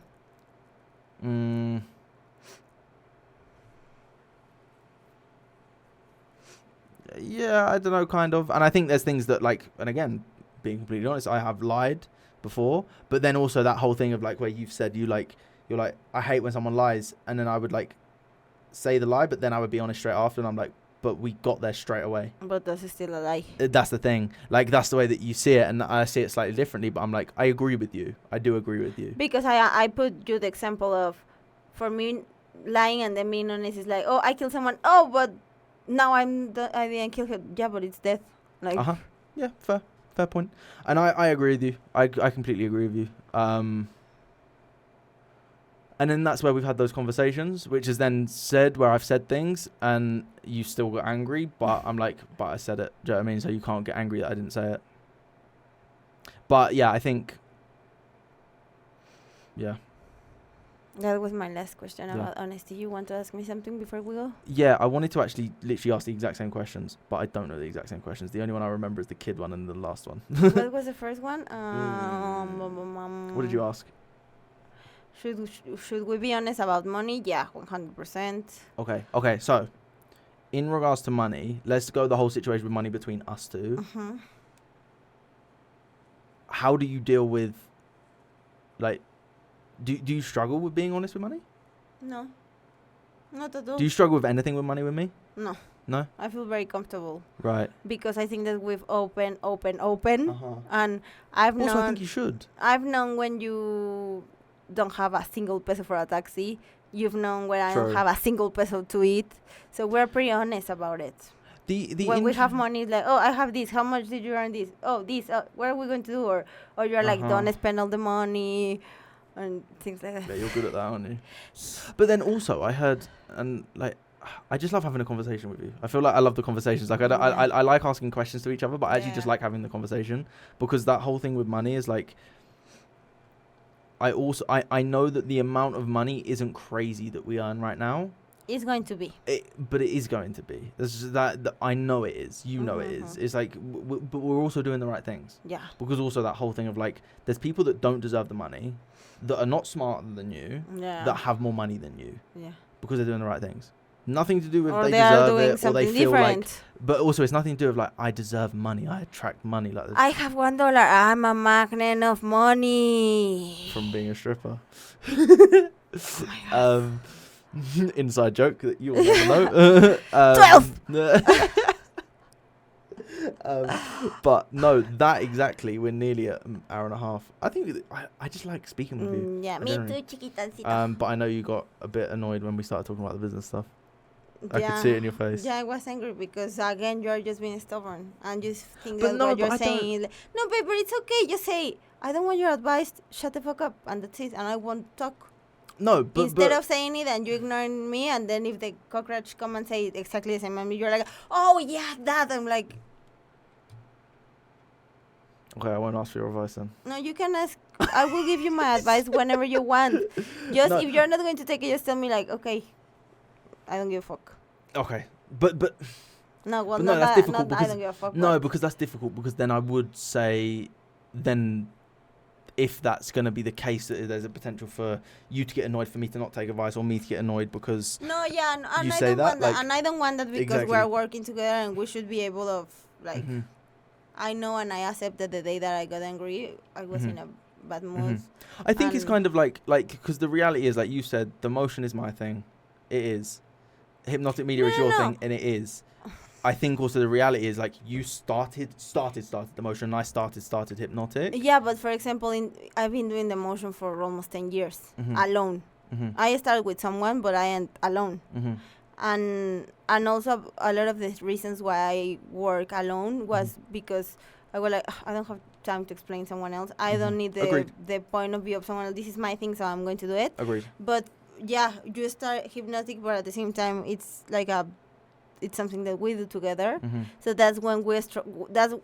Yeah, I don't know, kind of. And I think there's things that, like, and again, being completely honest, I have lied before, but then also that whole thing of like where you've said you're like, I hate when someone lies, and then I would like say the lie, but then I would be honest straight after, and I'm like, but we got there straight away. But that's still a lie. That's the thing. Like, that's the way that you see it, and I see it slightly differently, but I'm like, I agree with you. I do agree with you. Because I put you the example of, for me, lying and then being honest is like, oh, I killed someone. Oh, but now I didn't kill her. Yeah, but it's death. Like. Yeah, fair. fair point. And I agree with you. I completely agree with you. And then that's where we've had those conversations, which is then said where I've said things and you still got angry, but I'm like, but I said it. Do you know what I mean? So you can't get angry that I didn't say it. But yeah, I think, yeah. That was my last question about honesty. You want to ask me something before we go? Yeah, I wanted to actually literally ask the exact same questions, but I don't know the exact same questions. The only one I remember is the kid one and the last one. What was the first one? What did you ask? Should we be honest about money? Yeah, 100%. Okay. So, in regards to money, let's go the whole situation with money between us two. Mm-hmm. How do you deal with, like, do you struggle with being honest with money? No, not at all. Do you struggle with anything with money with me? No. No? I feel very comfortable. Right. Because I think that we've open. And I think you should. I've known when you don't have a single peso for a taxi. You've known when I don't have a single peso to eat. So we're pretty honest about it. When we have money, it's like, oh, I have this. How much did you earn this? Oh, this. What are we going to do? Or you're like, don't spend all the money and things like that. Yeah, you're good at that, aren't you? But then also, I heard, and like, I just love having a conversation with you. I feel like I love the conversations. Like, I like asking questions to each other, but I actually just like having the conversation, because that whole thing with money is like, I know that the amount of money isn't crazy that we earn right now. It's going to be. But it is going to be. That I know it is. You know it is. It's like, but we're also doing the right things. Yeah. Because also that whole thing of like, there's people that don't deserve the money, that are not smarter than you, that have more money than you. Yeah. Because they're doing the right things. Nothing to do with they deserve it or they feel different. Like. But also, it's nothing to do with like, I deserve money. I attract money. Like this. I have $1. I'm a magnet of money. From being a stripper. Oh my God. Inside joke that you all never know. 12. But no, that exactly. We're nearly at an hour and a half. I think I just like speaking with you. Yeah, me too, chiquitancita. But I know you got a bit annoyed when we started talking about the business stuff. I could see it in your face. Yeah, I was angry because again you're just being stubborn and just think that what you're saying is like, no, babe, but it's okay. Just say, I don't want your advice. Shut the fuck up, and that's it. And I won't talk. No, but instead of saying it and you ignoring me, and then if the cockroach come and say exactly the same, and you're like, oh yeah, that. I'm like, okay, I won't ask for your advice then. No, you can ask. I will give you my advice whenever you want. Just if you're not going to take it, just tell me like, okay, I don't give a fuck. Okay, but no, well, but no, that's difficult because I don't give a fuck. No, because that's difficult because then I would say, then if that's going to be the case, that there's a potential for you to get annoyed for me to not take advice, or me to get annoyed because and I say don't that, want that, like, and I don't want that because exactly. we're working together and we should be able to like. I know, and I accepted the day that I got angry. I was in a bad mood. I think it's kind of like because the reality is, like you said, the motion is my thing. It is. Hypnotic media is your thing, and it is. I think also the reality is like you started the motion, and I started hypnotic. Yeah, but for example, I've been doing the motion for almost 10 years alone. I started with someone, but I am alone. And also a lot of the reasons why I work alone was because I was like, I don't have time to explain someone else. I don't need the point of view of someone else. This is my thing, so I'm going to do it. Agreed. But yeah, you start hypnotic, but at the same time, it's like it's something that we do together. So that's when that's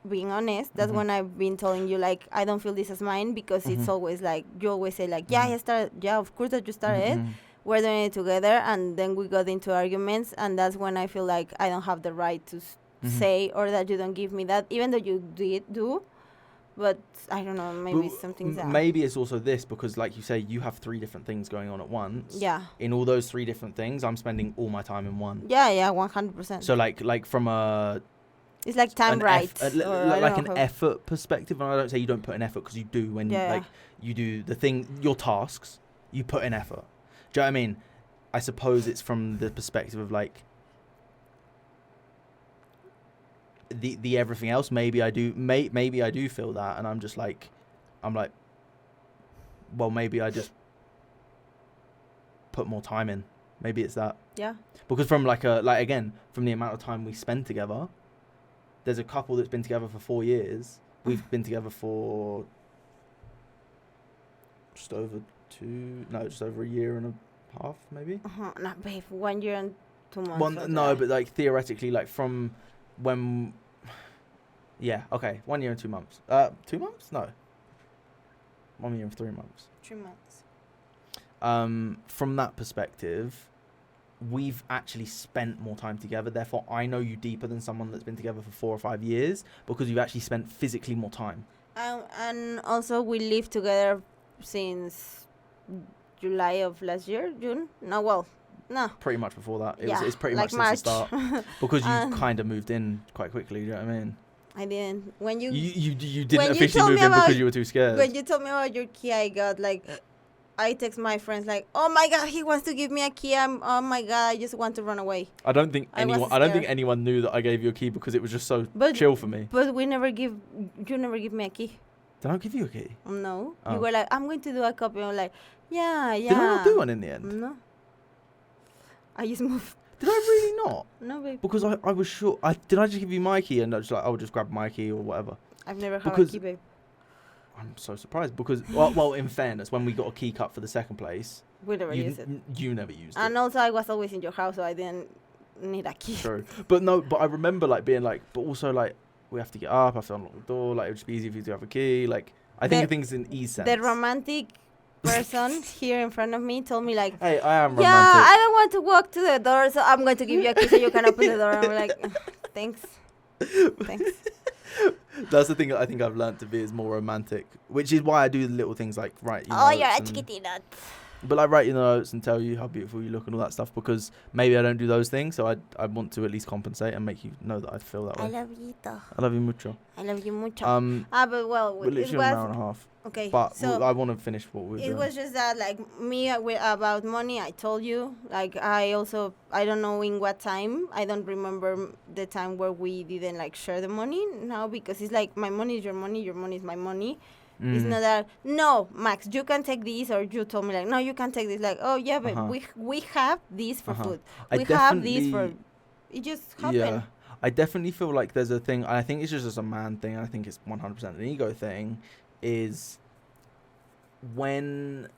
being honest. That's when I've been telling you like, I don't feel this as mine, because it's always like, you always say like, yeah, I started. Yeah, of course that you started. We're doing it together, and then we got into arguments, and that's when I feel like I don't have the right to say, or that you don't give me that, even though you do. But I don't know, maybe something's that. Maybe it's also this, because like you say, you have 3 different things going on at once. Yeah. In all those 3 different things, I'm spending all my time in one. Yeah, 100%. So like from a... It's like time like an effort perspective, and I don't say you don't put in effort, because you do when you do the thing, your tasks, you put in effort. Do you know what I mean? I suppose it's from the perspective of like the everything else. Maybe I do feel that, and I'm like, well, maybe I just put more time in. Maybe it's that. Yeah. Because from from the amount of time we spend together, there's a couple that's been together for 4 years. We've been together for just over a year and a half, maybe. No, babe, 1 year and 2 months. No, but like theoretically, like from when. Yeah, okay, 1 year and 2 months. 2 months? No. 1 year and 3 months. 3 months. From that perspective, we've actually spent more time together. Therefore, I know you deeper than someone that's been together for 4 or 5 years because you've actually spent physically more time. And also, we lived together since July of last year, June. No. Pretty much before that. It's pretty like much since March. the start because you kind of moved in quite quickly. Do you know what I mean? I didn't. When you didn't officially move in because you were too scared. When you told me about your key, I got like. I text my friends like, "Oh my god, he wants to give me a key. Oh my god, I just want to run away." I don't think anyone knew that I gave you a key because it was just so chill for me. But you never give me a key. Did I give you a key? No. Oh. You were like, "I'm going to do a copy." I'm like, yeah. Did I not do one in the end? No. I just moved. Did I really not? No, babe. Because I was sure. Did I just give you my key and I was like, I'll just grab my key or whatever? I've never had a key, babe. I'm so surprised because, well, in fairness, when we got a key cut for the second place, we never used it. You never used it. And also, I was always in your house, so I didn't need a key. True. But I remember like being like, but also like, we have to get up, I have to unlock the door, like it would just be easy for you to have a key. Like, I think things in ease sense. The romantic person here in front of me told me like, hey, I am romantic. Yeah, I don't want to walk to the door, so I'm going to give you a key so you can open the door. And I'm like, thanks. That's the thing that I think I've learned to be is more romantic, which is why I do the little things like write your notes. You're a chiquitina. But like write your notes and tell you how beautiful you look and all that stuff because maybe I don't do those things, so I want to at least compensate and make you know that I feel that way. I love you. I love you mucho. I love you mucho. But well, we're literally an hour and a half. Okay, but so I want to finish what we're doing. It was just that, like, me about money, I told you. Like, I don't know in what time. I don't remember the time where we didn't, like, share the money now because it's like, my money is your money is my money. It's not that, no, Max, you can take this, or you told me, like, no, you can take this. Like, oh, yeah, but we have this for food. We have this for... It just happened. Yeah, I definitely feel like there's a thing, and I think it's just a man thing, and I think it's 100% an ego thing, is when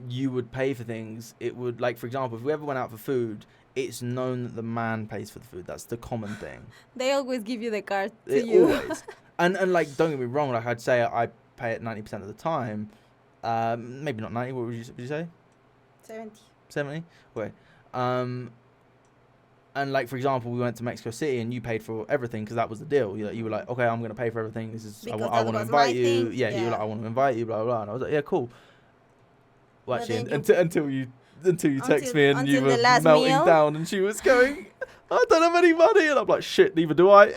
you would pay for things, it would, like, for example, if we ever went out for food, it's known that the man pays for the food. That's the common thing. They always give you the card to you. Always. and like, don't get me wrong, like, I'd say I pay it 90% of the time. Maybe not 90, what would you say? 70? Okay. And like, for example, we went to Mexico City and you paid for everything because that was the deal. You were like, okay, I'm going to pay for everything. This is I want to invite you. Yeah, you were like, I want to invite you, blah, blah, blah. And I was like, yeah, cool. Well, actually, until you text me and you were melting down and she was going, I don't have any money. And I'm like, shit, neither do I.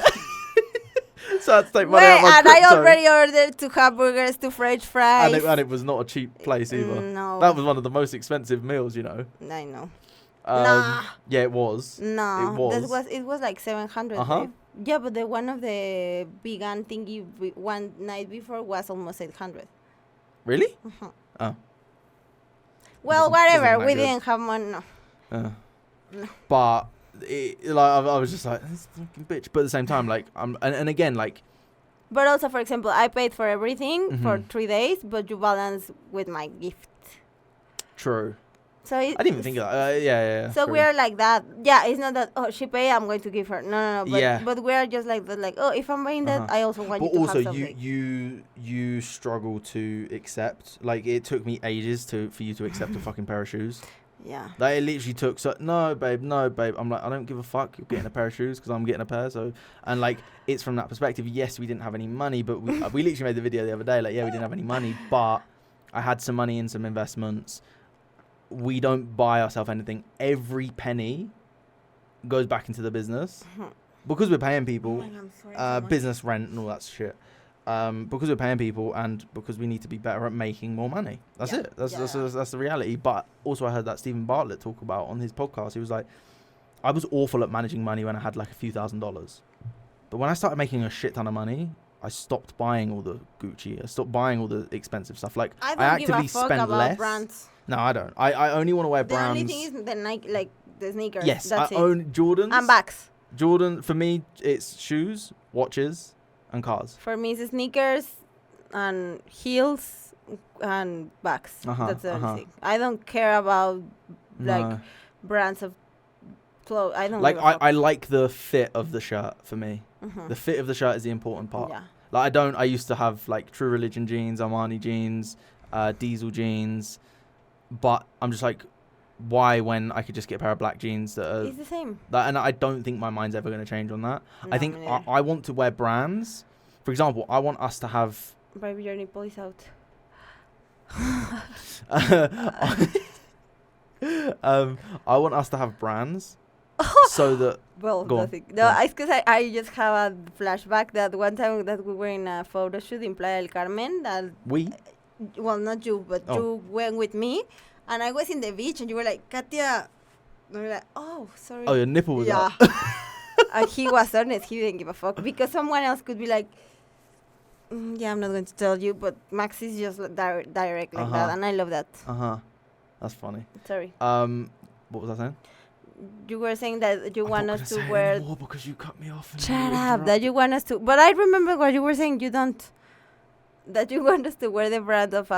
So I had to take money out of my crypto. I already ordered 2 hamburgers, 2 French fries. And it was not a cheap place either. No. That was one of the most expensive meals, you know. I know. Nah. Yeah, it was. No. It was like 700. Yeah, but the one of the vegan thingy one night before was almost 800. Really? Oh. Well, whatever. We didn't have money. No. But I was just like, this fucking bitch. But at the same time, like, and again, like. But also, for example, I paid for everything for 3 days, but you balance with my gift. True. So I didn't even think of that. Yeah. So we are like that. Yeah, it's not that, oh, she paid, I'm going to give her. No. But we are just like that. Like, oh, if I'm buying that, I also want you to have something. But also, you struggle to accept. Like, it took me ages for you to accept a fucking pair of shoes. Yeah. They literally took, no, babe. I'm like, I don't give a fuck. You're getting a pair of shoes because I'm getting a pair. So, and like, it's from that perspective. Yes, we didn't have any money, but we literally made the video the other day. Like, yeah, we didn't have any money, but I had some money in some investments. We don't buy ourselves anything. Every penny goes back into the business because we're paying people, business rent and all that shit. Because we're paying people and because we need to be better at making more money. That's it. That's the reality. But also, I heard that Stephen Bartlett talk about on his podcast. He was like, I was awful at managing money when I had like a few $1,000s, but when I started making a shit ton of money, I stopped buying all the Gucci. I stopped buying all the expensive stuff. Like, I actively spend less. Brands. No, I don't. I only want to wear brands. The only thing is the Nike, like the sneakers. Yes, that's I own Jordans and bags. Jordan, for me, it's shoes, watches, and cars. For me, it's sneakers and heels and bags. That's the only thing. I don't care about like brands of clothes. I don't like. I like the fit of the shirt. For me, the fit of the shirt is the important part. Yeah. Like I used to have like True Religion jeans, Armani jeans, Diesel jeans, but I'm just like, why when I could just get a pair of black jeans that are... It's the same. And I don't think my mind's ever going to change on that. No, I think I want to wear brands. For example, I want us to have... Baby, your nipple is out. I want us to have brands so that... Well, nothing. No, it's because I just have a flashback that one time that we were in a photo shoot in Playa del Carmen. That we? Well, not you, but you went with me. And I was in the beach, and you were like, Kathya. And we were like, oh, sorry. Oh, your nipple was up. And he was honest. He didn't give a fuck. Because someone else could be like, yeah, I'm not going to tell you. But Max is just direct like that. And I love that. That's funny. Sorry. What was I saying? You were saying that you want us to wear... more because you cut me off. Shut up. That you want us to... But I remember what you were saying. You don't... That you want us to wear the brand of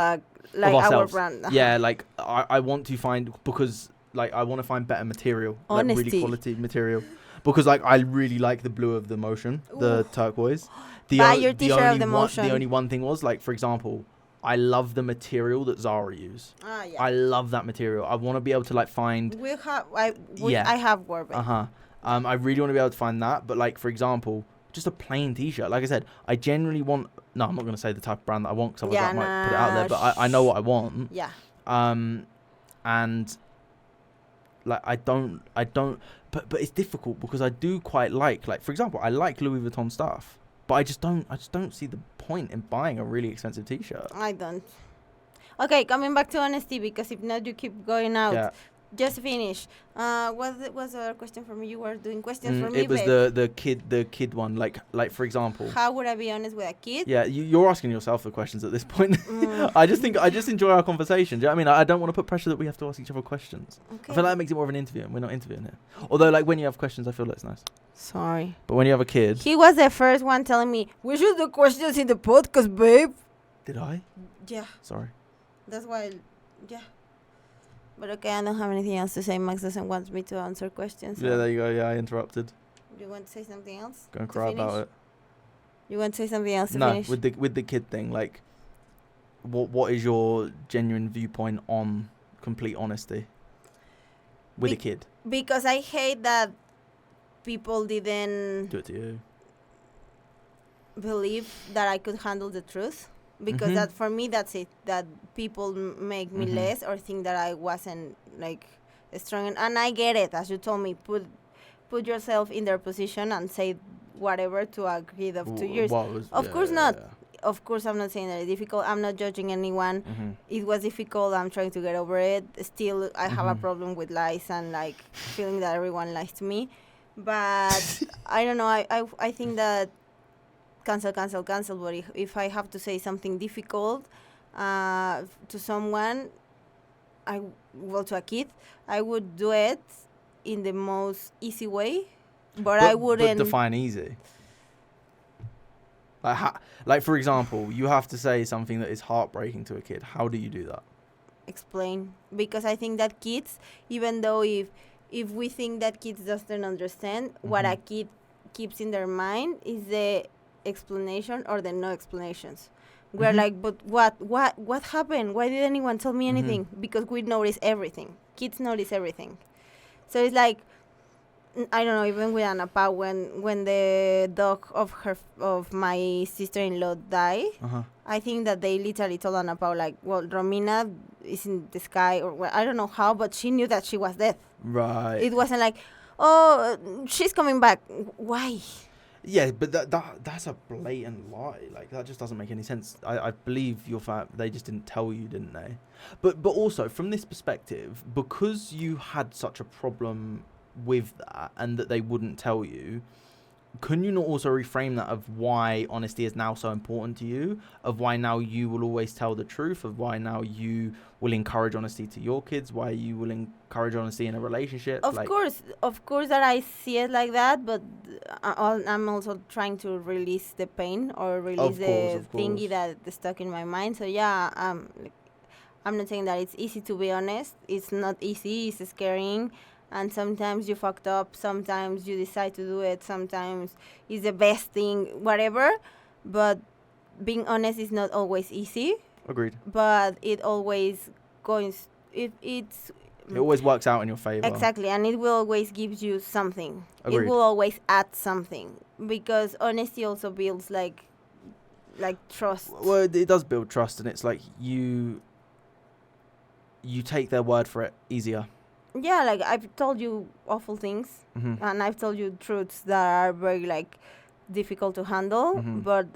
like our brand. Yeah, like I want to find, because like I want to find better material, Honesty. like really quality material, because like I really like the blue of the Motion, the turquoise. Buy your t-shirt of the Motion. The only one thing was, like, for example, I love the material that Zara use. Yeah. I love that material. I want to be able to like find. I have worn it. I really want to be able to find that, but like for example, just a plain t-shirt. Like I said, I generally want... No, I'm not going to say the type of brand that I want, because I might put it out there, but I know what I want. Yeah. And like I don't but it's difficult, because I do quite like for example, I like Louis Vuitton stuff, but I just don't see the point in buying a really expensive t-shirt. I don't. Okay, coming back to honesty, because if not you keep going out. Yeah. Just finish. What was the question for me? You were doing questions for me. It was the kid one. Like for example. How would I be honest with a kid? Yeah, you're asking yourself the questions at this point. I just enjoy our conversation. Do you know what I mean? I don't want to put pressure that we have to ask each other questions. Okay. I feel like it makes it more of an interview, and we're not interviewing here. Although, like, when you have questions, I feel like it's nice. Sorry. But when you have a kid. He was the first one telling me, we should do questions in the podcast, babe. Did I? Yeah. Sorry. That's why, yeah. But okay, I don't have anything else to say. Max doesn't want me to answer questions. Yeah, there you go. Yeah, I interrupted. You want to say something else? Go and cry about it. You want to say something else to finish? No, with the kid thing, like, what is your genuine viewpoint on complete honesty with a kid? Because I hate that people didn't do it to you. Believe that I could handle the truth. Because that for me, that's it. That people make me less, or think that I wasn't like strong. And I get it, as you told me. Put yourself in their position and say whatever to a kid of 2 years. Of course not. Yeah. Of course, I'm not saying that it's difficult. I'm not judging anyone. It was difficult. I'm trying to get over it. Still, I have a problem with lies and like feeling that everyone lies to me. But I don't know. I think that. Cancel. But if I have to say something difficult to someone, to a kid, I would do it in the most easy way, but I wouldn't... But define easy. Like, for example, you have to say something that is heartbreaking to a kid. How do you do that? Explain. Because I think that kids, even though if we think that kids doesn't understand, what a kid keeps in their mind is the explanation or the no explanations. We're like, but what happened? Why did anyone tell me anything? Because we notice everything. Kids notice everything. So it's like, I don't know, even with Anna Pa, when the dog of my sister-in-law died, I think that they literally told Anna Pa, like, well, Romina is in the sky, or well, I don't know how, but she knew that she was dead. Right. It wasn't like, oh, she's coming back. Why? Yeah, but that's a blatant lie. Like, that just doesn't make any sense. I believe your fact they just didn't tell you, didn't they? But also, from this perspective, because you had such a problem with that and that they wouldn't tell you, can you not also reframe that of why honesty is now so important to you, of why now you will always tell the truth, of why now you will encourage honesty to your kids, why you will encourage honesty in a relationship? Of course that I see it like that, but I'm also trying to release the pain or release the thingy that is stuck in my mind. So yeah, I'm not saying that it's easy to be honest. It's not easy. It's scary. And sometimes you fucked up, sometimes you decide to do it, sometimes it's the best thing, whatever. But being honest is not always easy. Agreed. But it always goes, it always works out in your favor. Exactly, and it will always give you something. Agreed. It will always add something, because honesty also builds like trust. Well, it does build trust, and it's like you take their word for it easier. Yeah, like I've told you awful things, and I've told you truths that are very like difficult to handle. But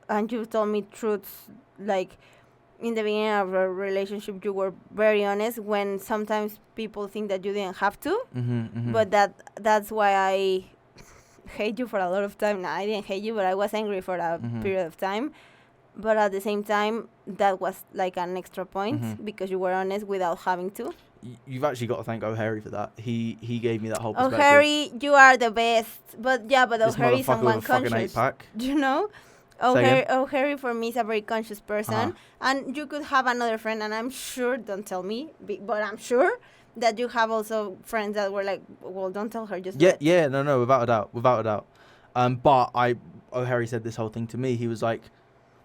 and you told me truths like in the beginning of a relationship you were very honest, when sometimes people think that you didn't have to. But that's why I hate you for a lot of time. No, I didn't hate you, but I was angry for a period of time. But at the same time, that was like an extra point because you were honest without having to. You've actually got to thank O'Harry for that. He gave me that whole perspective. O'Harry, you are the best. But yeah, but O'Harry is someone conscious. You know? O'Harry for me is a very conscious person. And you could have another friend, and I'm sure, don't tell me, but I'm sure that you have also friends that were like, well, don't tell her, just no, without a doubt. But O'Harry said this whole thing to me. He was like,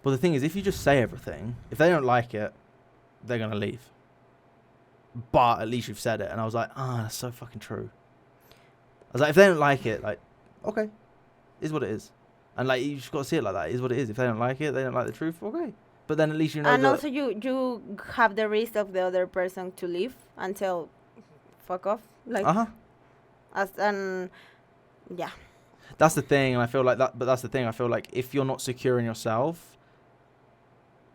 well, the thing is, if you just say everything, if they don't like it, they're going to leave. But at least you've said it. And I was like, that's so fucking true. I was like, if they don't like it, like, okay, is what it is. And like, you just got to see it like that. It is what it is. If they don't like it, they don't like the truth, okay. But then at least you know. And also you have the risk of the other person to leave until fuck off. Like, yeah. That's the thing. And I feel like that, but that's the thing. I feel like if you're not secure in yourself,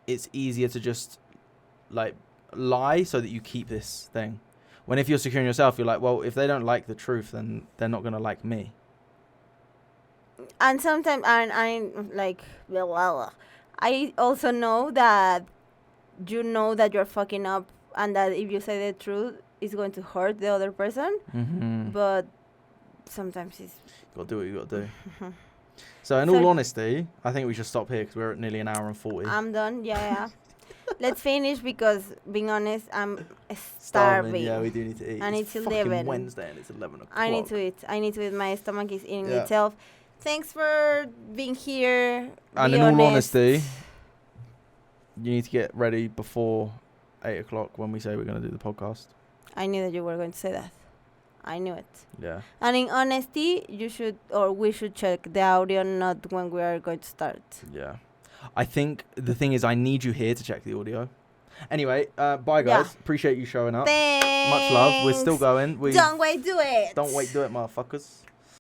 it's easier to just like lie so that you keep this thing. When if you're secure in yourself, you're like, well, if they don't like the truth, then they're not going to like me. And sometimes I'm like, I also know that you know that you're fucking up, and that if you say the truth, it's going to hurt the other person. But sometimes it's... You got to do what you got to do. So in all honesty, I think we should stop here because we're at nearly an hour and 40. I'm done. Yeah. Let's finish because, being honest, I'm starving. Yeah, we do need to eat. And it's 11. Wednesday and it's 11 o'clock. I need to eat. My stomach is eating itself. Thanks for being here. And in all honesty, you need to get ready before 8 o'clock when we say we're going to do the podcast. I knew that you were going to say that. I knew it. Yeah. And in honesty, we should check the audio, not when we are going to start. Yeah. I think the thing is, I need you here to check the audio. Anyway, bye guys. Yeah. Appreciate you showing up. Thanks. Much love. We're still going. Don't wait, do it. Don't wait, do it, motherfuckers.